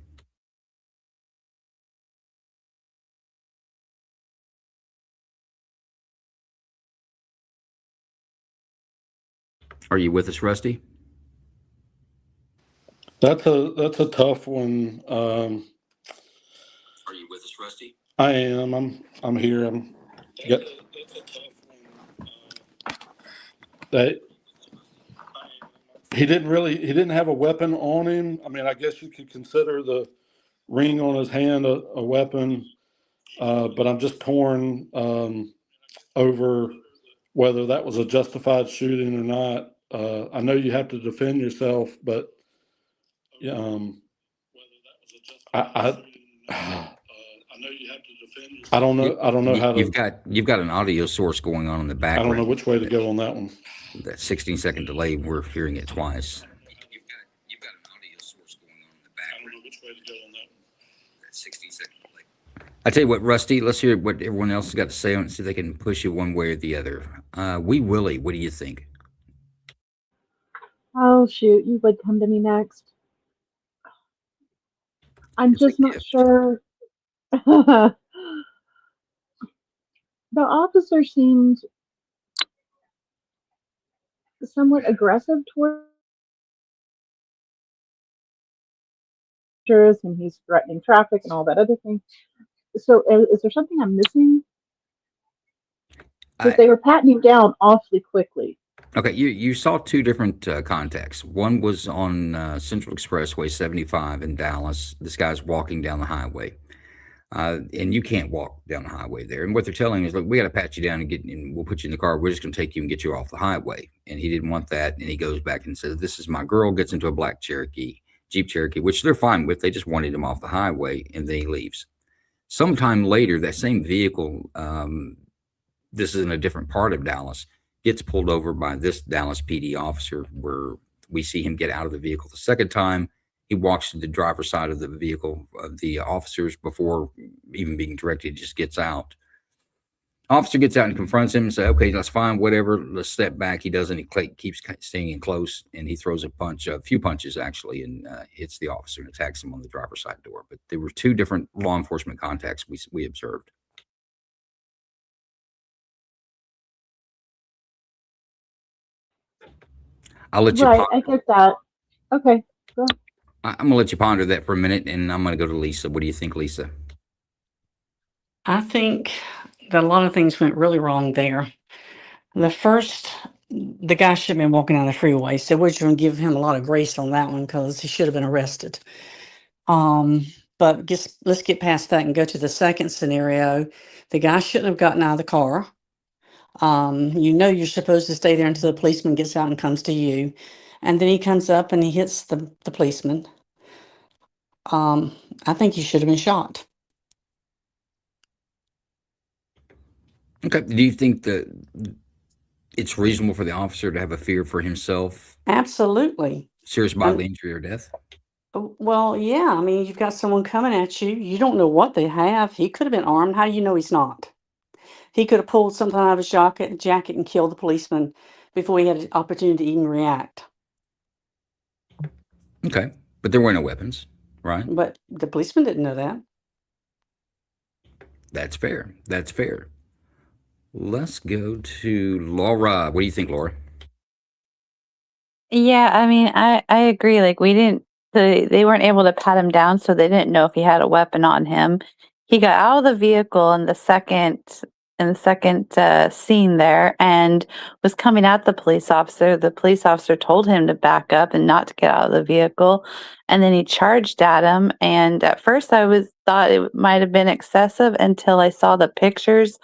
Are you with us, Rusty? That's a tough one. Are you with us, Rusty? I am. I'm here. That he didn't have a weapon on him. I mean, I guess you could consider the ring on his hand a weapon, but I'm just torn over whether that was a justified shooting or not. I know you have to defend yourself, but I don't know. I don't know how to. You've got an audio source going on in the background. I don't know which way to go on that one. That 16-second delay, we're hearing it twice. You've got an audio source going on in the background. I don't know which way to go on that one. That 16-second delay. I tell you what, Rusty, let's hear what everyone else has got to say on it, see if they can push you one way or the other. Wee Willie, what do you think? Oh shoot, you would come to me next. I'm just not sure. The officer seemed somewhat aggressive towards and he's threatening traffic and all that other thing. So is there something I'm missing? Because they were patting him down awfully quickly. Okay, you saw two different contexts. One was on Central Expressway 75 in Dallas. This guy's walking down the highway. And you can't walk down the highway there. And what they're telling him is, look, we got to pat you down and we'll put you in the car. We're just going to take you and get you off the highway. And he didn't want that. And he goes back and says, this is my girl, gets into a black Jeep Cherokee, which they're fine with. They just wanted him off the highway, and then he leaves. Sometime later, that same vehicle, this is in a different part of Dallas, gets pulled over by this Dallas PD officer, where we see him get out of the vehicle the second time. He walks to the driver's side of the vehicle of the officers before even being directed, just gets out. Officer gets out and confronts him and says, okay, that's fine, whatever, let's step back. He doesn't, he keeps staying in close, and he throws a few punches actually, and hits the officer and attacks him on the driver's side door. But there were two different law enforcement contacts we observed. I'll let you Right, I get that. Okay, go. I'm going to let you ponder that for a minute, and I'm going to go to Lisa. What do you think, Lisa? I think that a lot of things went really wrong there. The guy should have been walking down the freeway, so we're going to give him a lot of grace on that one because he should have been arrested. But let's get past that and go to the second scenario. The guy shouldn't have gotten out of the car. You're supposed to stay there until the policeman gets out and comes to you. And then he comes up and he hits the policeman. I think he should have been shot. Okay. Do you think that it's reasonable for the officer to have a fear for himself? Absolutely. Serious bodily injury or death? Well, yeah. I mean, you've got someone coming at you. You don't know what they have. He could have been armed. How do you know he's not? He could have pulled something out of his jacket and killed the policeman before he had an opportunity to even react. Okay. But there were no weapons, right? But the policeman didn't know that. That's fair. That's fair. Let's go to Laura. What do you think, Laura? Yeah, I mean, I agree. Like, they weren't able to pat him down, so they didn't know if he had a weapon on him. He got out of the vehicle in the second scene there and was coming at the police officer. The police officer told him to back up and not to get out of the vehicle. And then he charged at him. And at first I thought it might have been excessive until I saw the pictures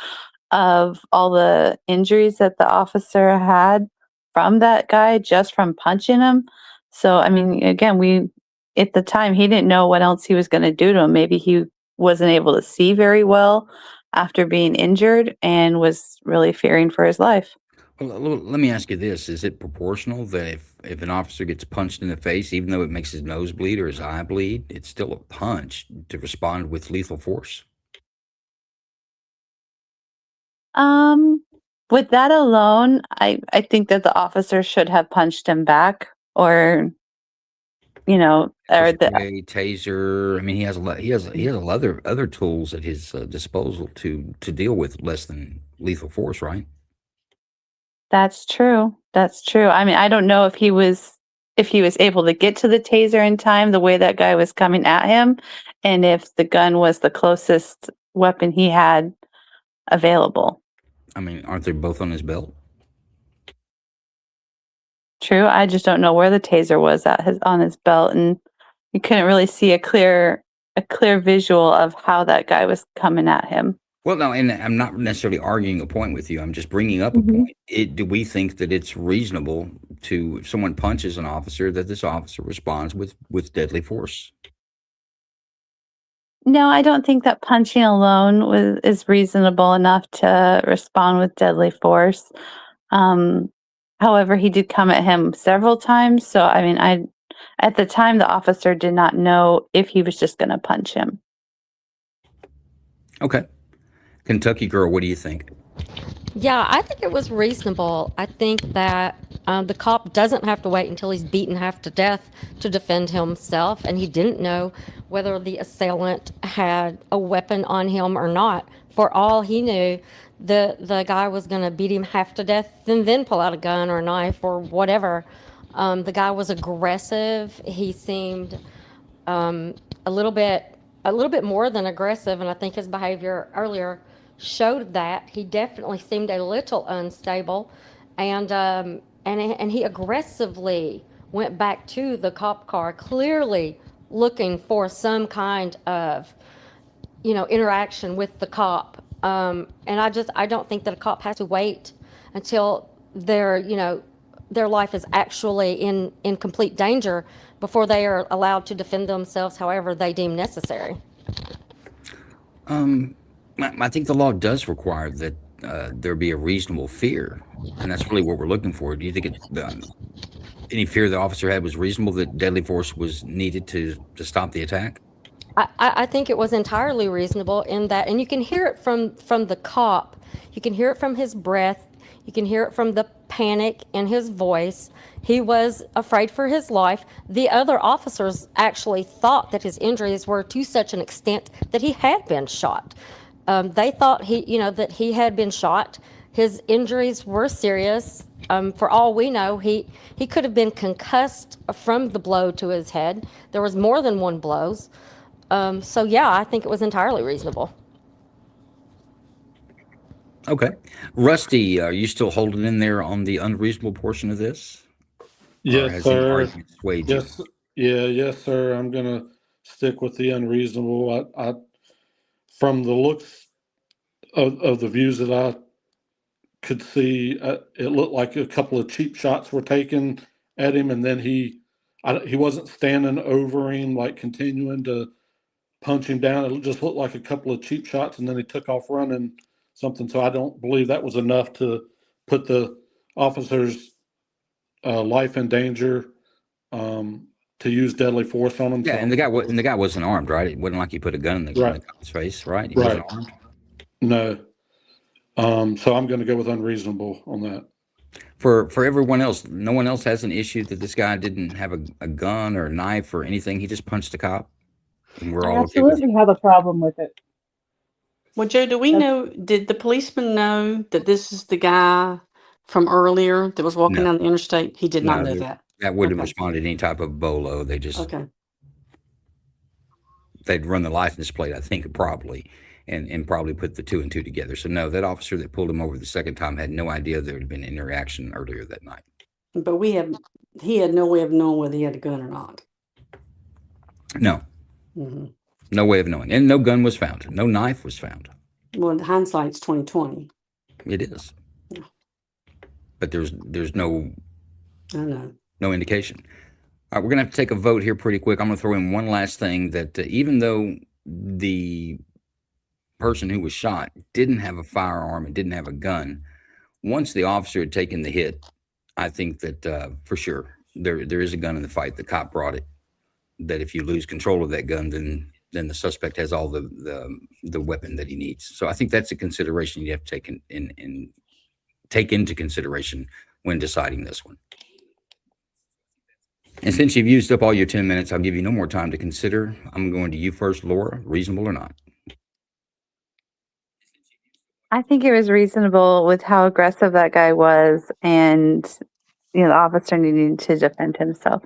of all the injuries that the officer had from that guy just from punching him. So, I mean, again, at the time, he didn't know what else he was going to do to him. Maybe he wasn't able to see very well after being injured and was really fearing for his life. Well, let me ask you this. Is it proportional that if an officer gets punched in the face, even though it makes his nose bleed or his eye bleed, it's still a punch to respond with lethal force? With that alone, I think that the officer should have punched him back, or or the A taser. I mean, he has other tools at his disposal to deal with less than lethal force, right? That's true. That's true. I mean, I don't know if he was able to get to the taser in time, the way that guy was coming at him, and if the gun was the closest weapon he had available. I mean, aren't they both on his belt? True. I just don't know where the taser was on his belt, and you couldn't really see a clear visual of how that guy was coming at him. Well, no, and I'm not necessarily arguing a point with you. I'm just bringing up a point. Do we think that it's reasonable to, if someone punches an officer, that this officer responds with deadly force? No, I don't think that punching alone is reasonable enough to respond with deadly force. However, he did come at him several times. So, I mean, at the time, the officer did not know if he was just going to punch him. Okay. Kentucky girl, what do you think? Yeah, I think it was reasonable. I think that the cop doesn't have to wait until he's beaten half to death to defend himself, and he didn't know whether the assailant had a weapon on him or not. For all he knew, the guy was going to beat him half to death and then pull out a gun or a knife or whatever. The guy was aggressive. He seemed a little bit more than aggressive, and I think his behavior earlier showed that. He definitely seemed a little unstable, and he aggressively went back to the cop car, clearly looking for some kind of interaction with the cop. And I don't think that a cop has to wait until their life is actually in complete danger before they are allowed to defend themselves however they deem necessary. I think the law does require that there be a reasonable fear, and that's really what we're looking for. Do you think any fear the officer had was reasonable, that deadly force was needed to stop the attack? I think it was entirely reasonable in that, and you can hear it from the cop. You can hear it from his breath. You can hear it from the panic in his voice. He was afraid for his life. The other officers actually thought that his injuries were to such an extent that he had been shot. They thought that he had been shot. His injuries were serious. For all we know, he could have been concussed from the blow to his head. There was more than one blows. So yeah, I think it was entirely reasonable. Okay. Rusty, are you still holding in there on the unreasonable portion of this? Yes, sir. Yes, sir. I'm going to stick with the unreasonable. I from the looks of the views that I could see, it looked like a couple of cheap shots were taken at him, and then he wasn't standing over him, like continuing to punch him down. It just looked like a couple of cheap shots, and then he took off running something. So I don't believe that was enough to put the officer's life in danger, to use deadly force on him. Yeah, and the guy wasn't armed, right? It wasn't like he put a gun in the guy's face, right? He wasn't armed. No. So I'm going to go with unreasonable on that. For everyone else, no one else has an issue that this guy didn't have a gun or a knife or anything. He just punched a cop, and we're all okay with it. Absolutely have a problem with it. Well, Joe, did the policeman know that this is the guy from earlier that was walking down the interstate? He did not know that. That wouldn't have responded to any type of bolo. They just they'd run the license plate, I think, probably, and probably put the two and two together. So no, that officer that pulled him over the second time had no idea there had been an interaction earlier that night. But he had no way of knowing whether he had a gun or not. No. Mm-hmm. No way of knowing. And no gun was found. No knife was found. Well, hindsight's 20/20. It is. Yeah. But there's no indication. All right, we're going to have to take a vote here pretty quick. I'm going to throw in one last thing that even though the person who was shot didn't have a firearm and didn't have a gun, once the officer had taken the hit, I think that for sure there is a gun in the fight. The cop brought it. That if you lose control of that gun, then the suspect has all the weapon that he needs. So I think that's a consideration you have to take in take into consideration when deciding this one. And since you've used up all your 10 minutes, I'll give you no more time to consider. I'm going to you first, Laura. Reasonable or not? I think it was reasonable with how aggressive that guy was, and the officer needing to defend himself.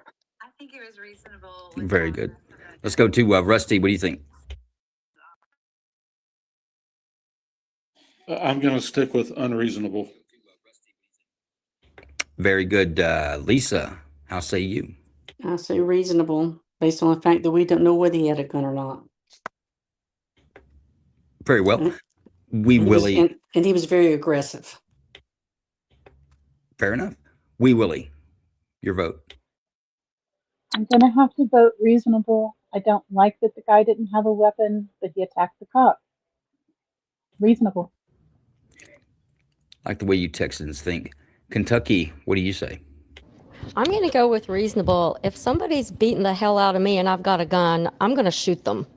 Very good. Let's go to Rusty. What do you think? I'm going to stick with unreasonable. Very good. Lisa, how say you? I say reasonable based on the fact that we don't know whether he had a gun or not. Very well. Wee And Willie. he was very aggressive. Fair enough. Wee Willie, your vote. I'm going to have to vote reasonable. I don't like that the guy didn't have a weapon, but he attacked the cop. Reasonable. I like the way you Texans think. Kentucky, what do you say? I'm going to go with reasonable. If somebody's beating the hell out of me and I've got a gun, I'm going to shoot them.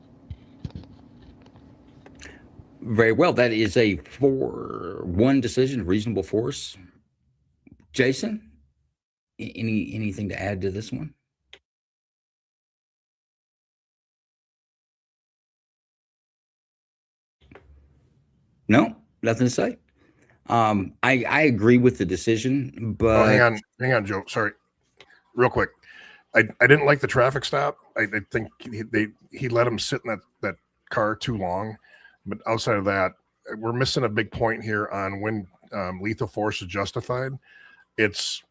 Very well. That is a 4-1 decision, reasonable force. Jason, anything to add to this one? No, nothing to say. I agree with the decision, but hang on, Joe. Sorry, real quick. I didn't like the traffic stop. I think he let him sit in that car too long. But outside of that, we're missing a big point here on when lethal force is justified. It's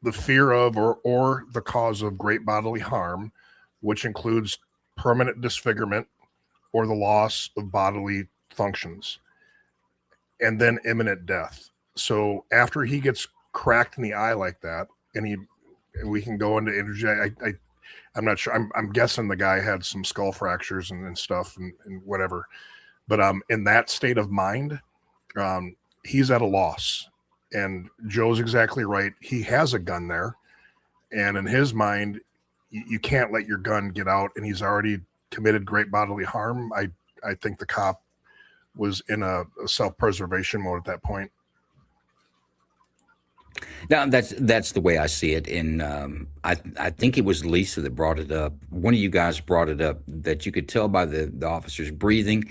the fear of or the cause of great bodily harm, which includes permanent disfigurement or the loss of bodily functions, and then imminent death. So after he gets cracked in the eye like that, and we can go into interject. I'm not sure. I'm guessing the guy had some skull fractures and stuff and whatever. But in that state of mind, he's at a loss. And Joe's exactly right. He has a gun there. And in his mind, you can't let your gun get out. And he's already committed great bodily harm. I think the cop was in a self-preservation mode at that point. Now that's the way I see it. And I think it was Lisa that brought it up. One of you guys brought it up that you could tell by the officer's breathing.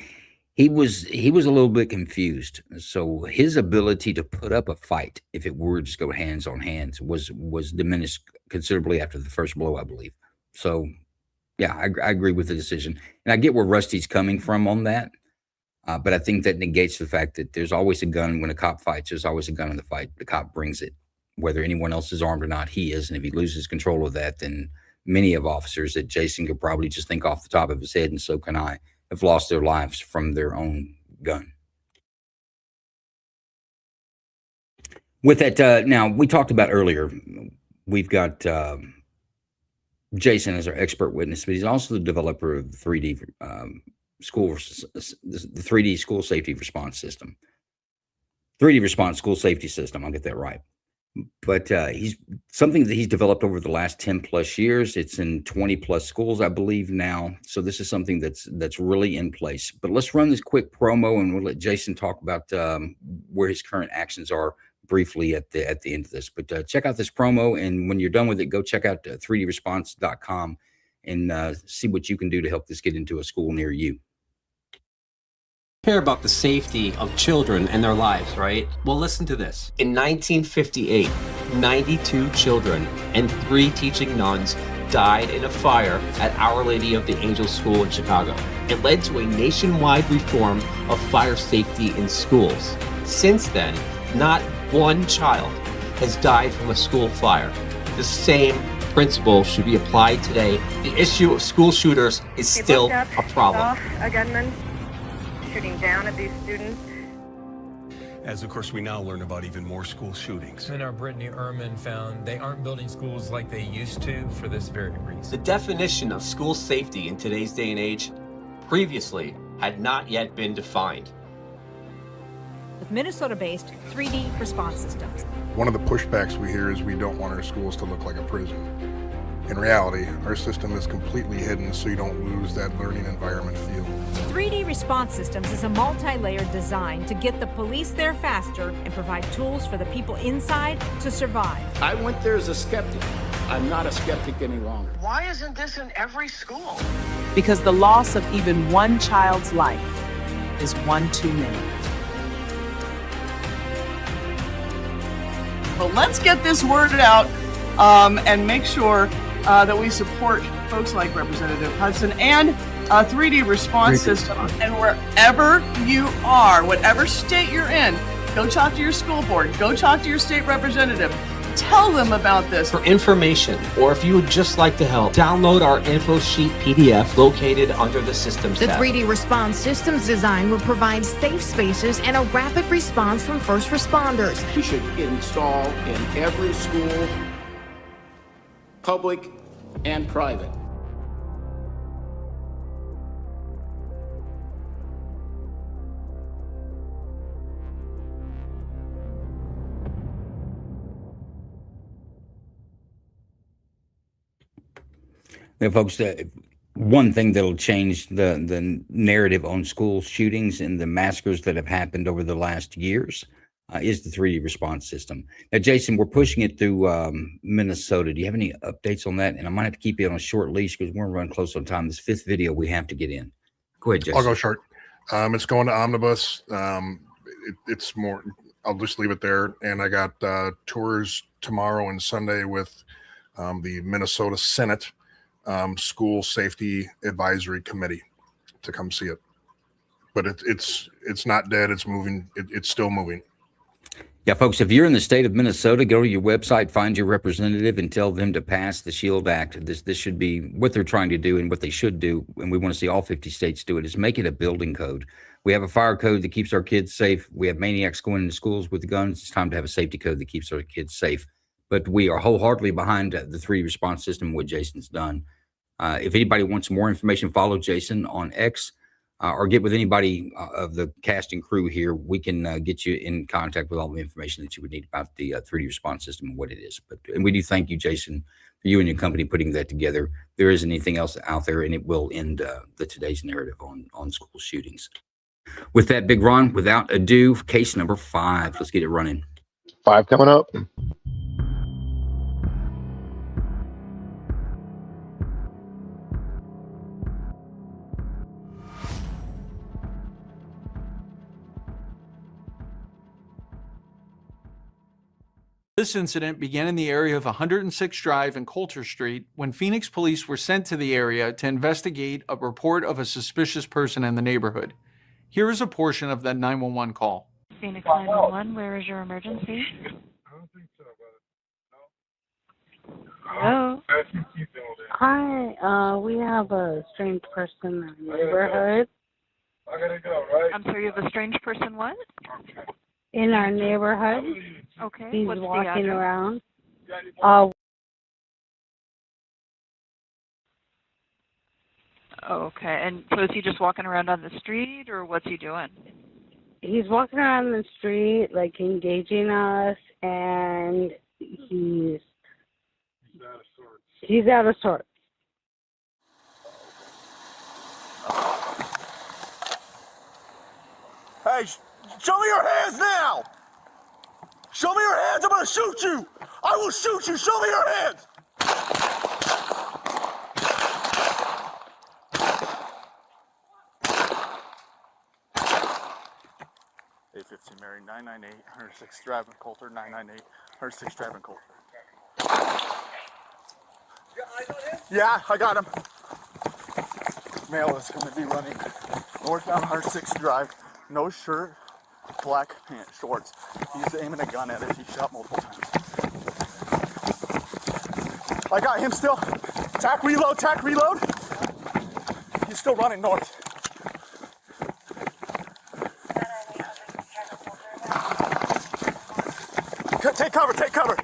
He was a little bit confused. So his ability to put up a fight, if it were just go hands on hands, was diminished considerably after the first blow, I believe. So yeah, I agree with the decision. And I get where Rusty's coming from on that. But I think that negates the fact that there's always a gun when a cop fights. There's always a gun in the fight. The cop brings it. Whether anyone else is armed or not, he is. And if he loses control of that, then many of officers that Jason could probably just think off the top of his head, and so can I, have lost their lives from their own gun. With that, now we talked about earlier, we've got Jason as our expert witness, but he's also the developer of the 3D the 3D school safety response system. 3D response school safety system. I'll get that right. But he's something that he's developed over the last 10 plus years. It's in 20 plus schools, I believe now. So this is something that's really in place. But let's run this quick promo, and we'll let Jason talk about where his current actions are briefly at the end of this. But check out this promo, and when you're done with it, go check out 3dresponse.com and see what you can do to help this get into a school near you. Care about the safety of children and their lives, right? Well, listen to this. In 1958, 92 children and 3 teaching nuns died in a fire at Our Lady of the Angels School in Chicago. It led to a nationwide reform of fire safety in schools. Since then, not one child has died from a school fire. The same principle should be applied today. The issue of school shooters is still a problem. A gunman shooting down at these students. As of course we now learn about even more school shootings. And our Brittany Ehrman found they aren't building schools like they used to for this very reason. The definition of school safety in today's day and age previously had not yet been defined. With Minnesota-based 3D response systems. One of the pushbacks we hear is we don't want our schools to look like a prison. In reality, our system is completely hidden so you don't lose that learning environment feel. 3D Response Systems is a multi-layered design to get the police there faster and provide tools for the people inside to survive. I went there as a skeptic. I'm not a skeptic any longer. Why isn't this in every school? Because the loss of even one child's life is one too many. Well, let's get this worded out and make sure that we support folks like Representative Hudson and 3D Response System. And wherever you are, whatever state you're in, go talk to your school board, go talk to your state representative. Tell them about this. For information, or if you would just like to help, download our info sheet PDF located under the Systems The tab. 3D Response Systems design will provide safe spaces and a rapid response from first responders. We should install in every school, public and private. Now, folks, one thing that'll change the narrative on school shootings and the massacres that have happened over the last years is the 3D response system. Now, Jason, we're pushing it through Minnesota. Do you have any updates on that? And I might have to keep you on a short leash because we're running close on time. This fifth video we have to get in. Go ahead, Jason. I'll go short. It's going to Omnibus. It's more, I'll just leave it there. And I got tours tomorrow and Sunday with the Minnesota Senate School Safety Advisory Committee to come see it. But it's not dead. It's moving. It's still moving. Yeah, folks, if you're in the state of Minnesota, go to your website, find your representative, and tell them to pass the SHIELD Act. This should be what they're trying to do and what they should do, and we want to see all 50 states do it, is make it a building code. We have a fire code that keeps our kids safe. We have maniacs going into schools with guns. It's time to have a safety code that keeps our kids safe. But we are wholeheartedly behind the 3D response system and what Jason's done. If anybody wants more information, follow Jason on X. Or get with anybody of the cast and crew here. We can get you in contact with all the information that you would need about the 3D response system and what it is. And we do thank you, Jason, for you and your company putting that together. There isn't anything else out there, and it will end the today's narrative on school shootings. With that, Big Ron, without ado, case number 5. Let's get it running. 5 coming up. This incident began in the area of 106 Drive and Coulter Street when Phoenix police were sent to the area to investigate a report of a suspicious person in the neighborhood. Here is a portion of that 911 call. Phoenix 911, where is your emergency? Hello? Hi, we have a strange person in the neighborhood. I gotta go, right? I'm sorry, you have a strange person what? In our neighborhood. Okay. He's what's the walking address? around. Okay, and so is he just walking around on the street, or what's he doing? He's walking around the street, like engaging us, and he's out of sorts. Hey, show me your hands now! Show me your hands, I'm gonna shoot you! I will shoot you, show me your hands! A15 Mary, 998, 106 Drive and Coulter, 998, 106 Drive and Coulter. Yeah, I got him. Male is gonna be running northbound 106 Drive, no shirt, black pants, shorts. He's aiming a gun at it. He shot multiple times. I got him still. Tack reload, tack reload. He's still running north. Take cover, take cover.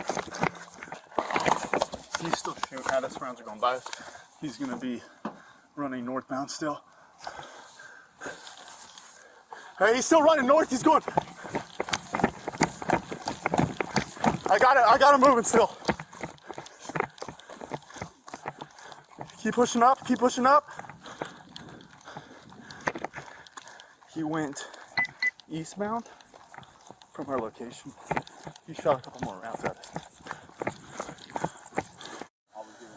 He's still shooting at us. Rounds are going by us. He's going to be running northbound still. Hey, he's still running north. He's going. I got it. I got him moving still. Keep pushing up, keep pushing up. He went eastbound from our location. He shot a couple more rounds at us.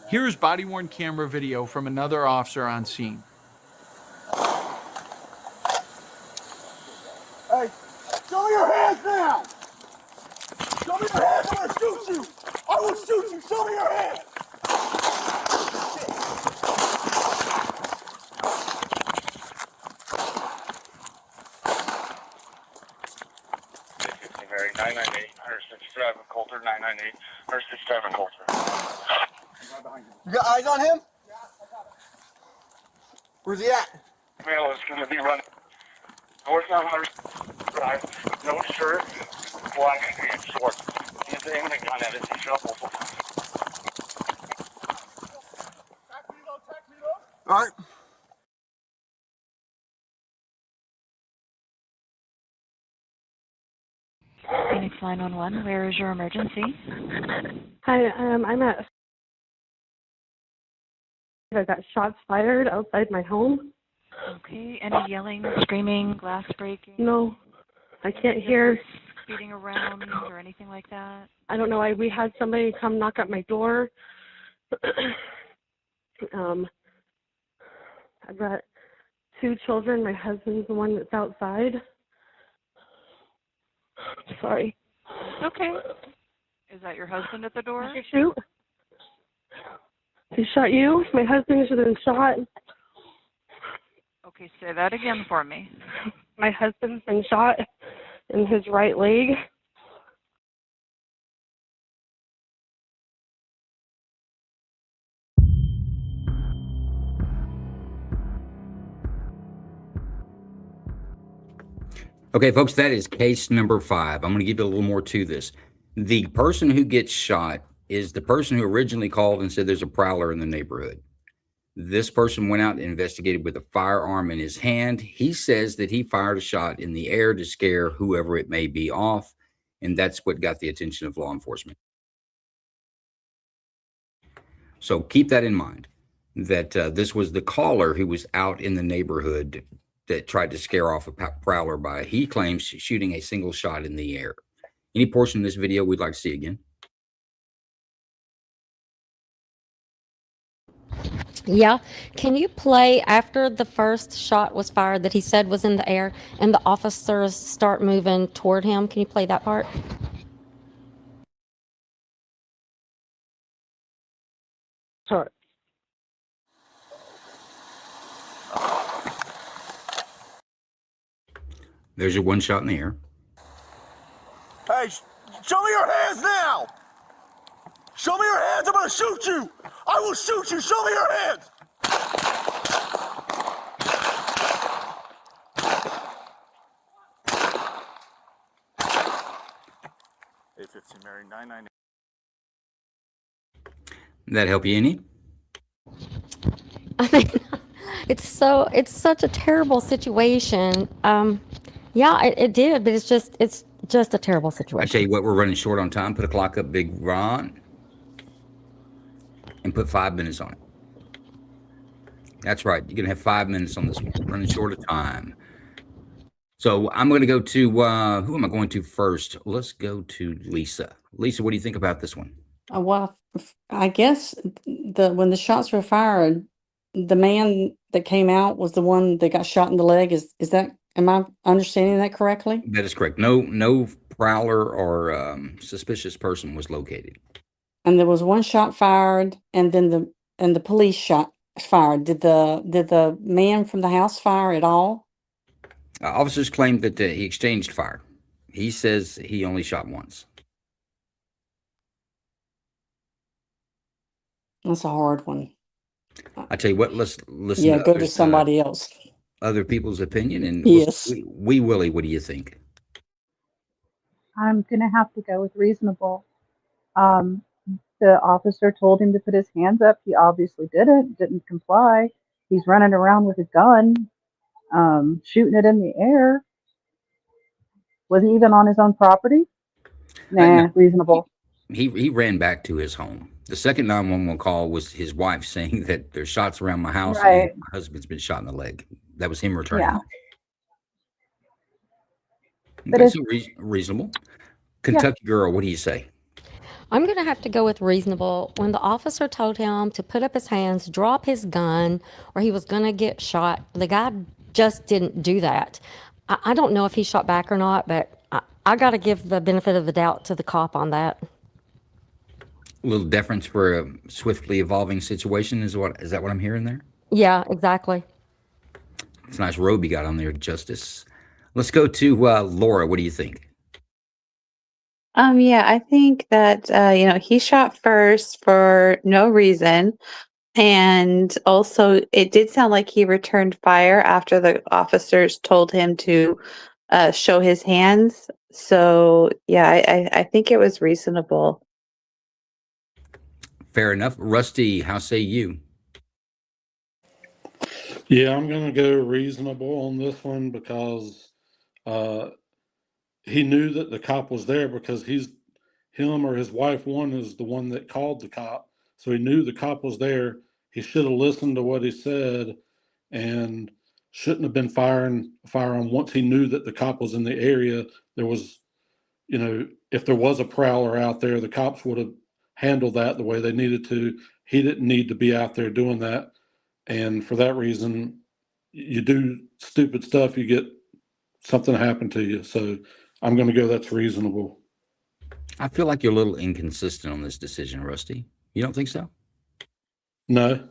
Here's body-worn camera video from another officer on scene. Hey, show me your hands now! Show me your hands, I'm gonna shoot you! I will shoot you, show me your hands! Mary, 998, 167 Coulter, 998, 167 Coulter. You got eyes on him? Where's he at? Male is going to be running north on 100 Drive, no shirt, black and short. He's aiming a gun at us, he shot multiple times. All right. Phoenix 911, where is your emergency? Hi, I'm at. I got shots fired outside my home. Okay, any yelling, screaming, glass breaking? No, I can't hear. Beating around or anything like that? I don't know. We had somebody come knock at my door. I've got 2 children. My husband's the one that's outside. Sorry. Okay. Is that your husband at the door? Did you shoot? He shot you? My husband should have been shot. Okay, say that again for me. My husband's been shot in his right leg. Okay, folks, that is case number 5. I'm going to give you a little more to this. The person who gets shot is the person who originally called and said there's a prowler in the neighborhood. This person went out and investigated with a firearm in his hand. He says that he fired a shot in the air to scare whoever it may be off, and that's what got the attention of law enforcement. So keep that in mind, that this was the caller who was out in the neighborhood that tried to scare off a prowler by, he claims, shooting a single shot in the air. Any portion of this video we'd like to see again? Yeah. Can you play after the first shot was fired that he said was in the air and the officers start moving toward him? Can you play that part? Sure. There's your one shot in the air. Hey, show me your hands now! Show me your hands, I'm gonna shoot you! I will shoot you, show me your hands! A15 Mary 998. That help you any? I mean, it's such a terrible situation. Yeah, it did, but it's just a terrible I situation. tell you what, we're running short on time. Put a clock up, Big Ron, and put 5 minutes on it. That's right. You're going to have 5 minutes on this one. Running short of time. So I'm going to go to, who am I going to first? Let's go to Lisa. Lisa, what do you think about this one? Well, I guess when the shots were fired, the man that came out was the one that got shot in the leg. Is that, am I understanding that correctly? That is correct. No prowler or suspicious person was located. And there was one shot fired, and then the police shot fired. Did the man from the house fire at all? Officers claimed that he exchanged fire. He says he only shot once. That's a hard one. I tell you what, let's listen. Yeah, to go to others, somebody else. Other people's opinion, and Yes. Wee Willie, what do you think? I'm going to have to go with reasonable. The officer told him to put his hands up. He obviously didn't comply. He's running around with a gun, shooting it in the air. Was he even on his own property? Nah, No. reasonable. He ran back to his home. The second 911 call was his wife saying that there's shots around my house Right. and my husband's been shot in the leg. That was him returning. Yeah. But Okay, if- so reasonable. Kentucky girl, what do you say? I'm going to have to go with reasonable. When the officer told him to put up his hands, drop his gun, or he was going to get shot, the guy just didn't do that. I don't know if he shot back or not, but I got to give the benefit of the doubt to the cop on that. A little deference for a swiftly evolving situation is that what I'm hearing there? Yeah, exactly. It's a nice robe you got on there, Justice. Let's go to Laura. What do you think? Yeah, I think that he shot first for no reason. And also it did sound like he returned fire after the officers told him to show his hands. So yeah, I think it was reasonable. Fair enough. Rusty, how say you? Yeah, I'm going to go reasonable on this one because he knew that the cop was there because him or his wife, one is the one that called the cop. So he knew the cop was there. He should have listened to what he said and shouldn't have been firing a firearm once he knew that the cop was in the area. There was, if there was a prowler out there, the cops would have handled that the way they needed to. He didn't need to be out there doing that. And for that reason, you do stupid stuff, you get something happen to you. So I'm going to go that's reasonable. I feel like you're a little inconsistent on this decision, Rusty. You don't think so? No.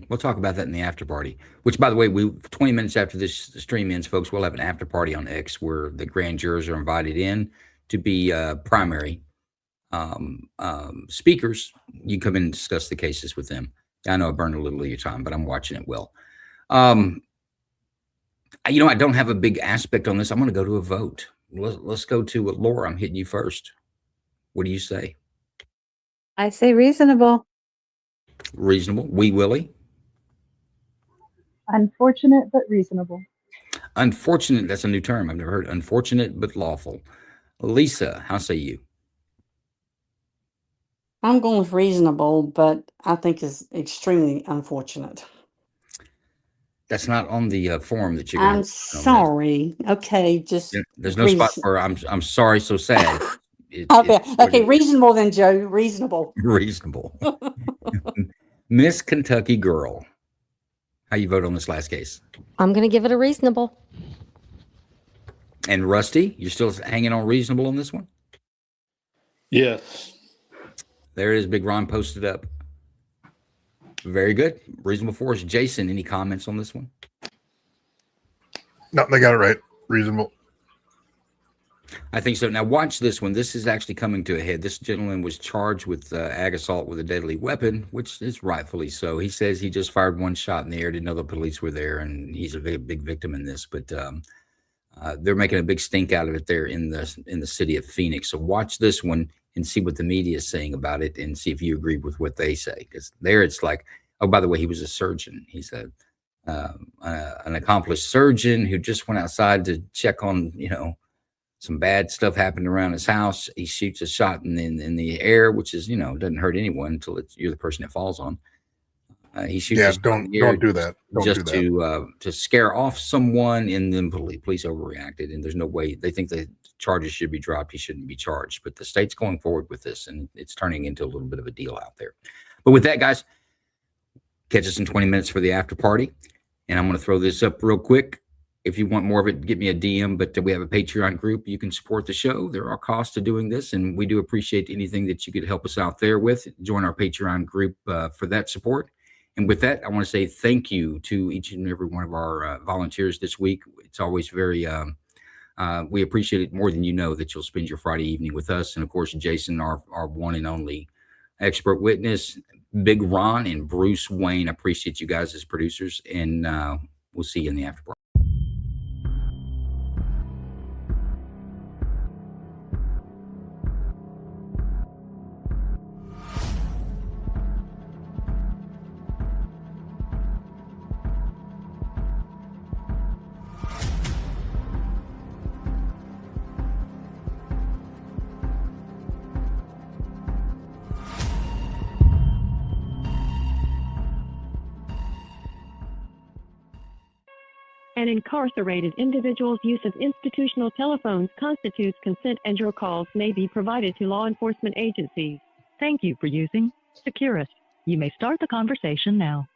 We'll talk about that in the after party, which, by the way, 20 minutes after this stream ends, folks, we'll have an after party on X where the grand jurors are invited in to be primary speakers. You come in and discuss the cases with them. I know I burned a little of your time, but I'm watching it well. I don't have a big aspect on this. I'm going to go to a vote. Let's go to Laura. I'm hitting you first. What do you say? I say reasonable. Reasonable. Wee Willie? Unfortunate, but reasonable. Unfortunate. That's a new term. I've never heard. Unfortunate, but lawful. Lisa, how say you? I'm going with reasonable, but I think is extremely unfortunate. That's not on the form that you're I'm sorry. Okay, just there's no spot for I'm sorry, so sad. Okay, reasonable then, Joe. Reasonable. Reasonable. Miss Kentucky girl. How you vote on this last case? I'm going to give it a reasonable. And Rusty, you're still hanging on reasonable on this one? Yes. There it is, Big Ron posted up. Very good. Reasonable force. Jason, any comments on this one? No, they got it right. Reasonable. I think so. Now watch this one. This is actually coming to a head. This gentleman was charged with ag assault with a deadly weapon, which is rightfully so. He says he just fired one shot in the air, didn't know the police were there, and he's a big victim in this. But they're making a big stink out of it there in the city of Phoenix. So watch this one and see what the media is saying about it, and see if you agree with what they say. Because there, it's like, oh, by the way, he was a surgeon. He's an accomplished surgeon who just went outside to check on, some bad stuff happened around his house. He shoots a shot in the air, which is, doesn't hurt anyone until you're the person it falls on. He shoots. Yeah, don't do that. Just to scare off someone, and then police overreacted, and there's no way they think the charges should be dropped. He shouldn't be charged, but the state's going forward with this, and it's turning into a little bit of a deal out there. But with that, guys, catch us in 20 minutes for the after party, and I'm going to throw this up real quick. If you want more of it, get me a DM, but we have a Patreon group. You can support the show. There are costs to doing this, and we do appreciate anything that you could help us out there with. Join our Patreon group for that support. And with that, I want to say thank you to each and every one of our volunteers this week. It's always very, we appreciate it more than you know that you'll spend your Friday evening with us. And of course, Jason, our one and only expert witness, Big Ron and Bruce Wayne. Appreciate you guys as producers, and we'll see you in the after party. an incarcerated individual's use of institutional telephones constitutes consent, and your calls may be provided to law enforcement agencies. Thank you for using Securus. You may start the conversation now.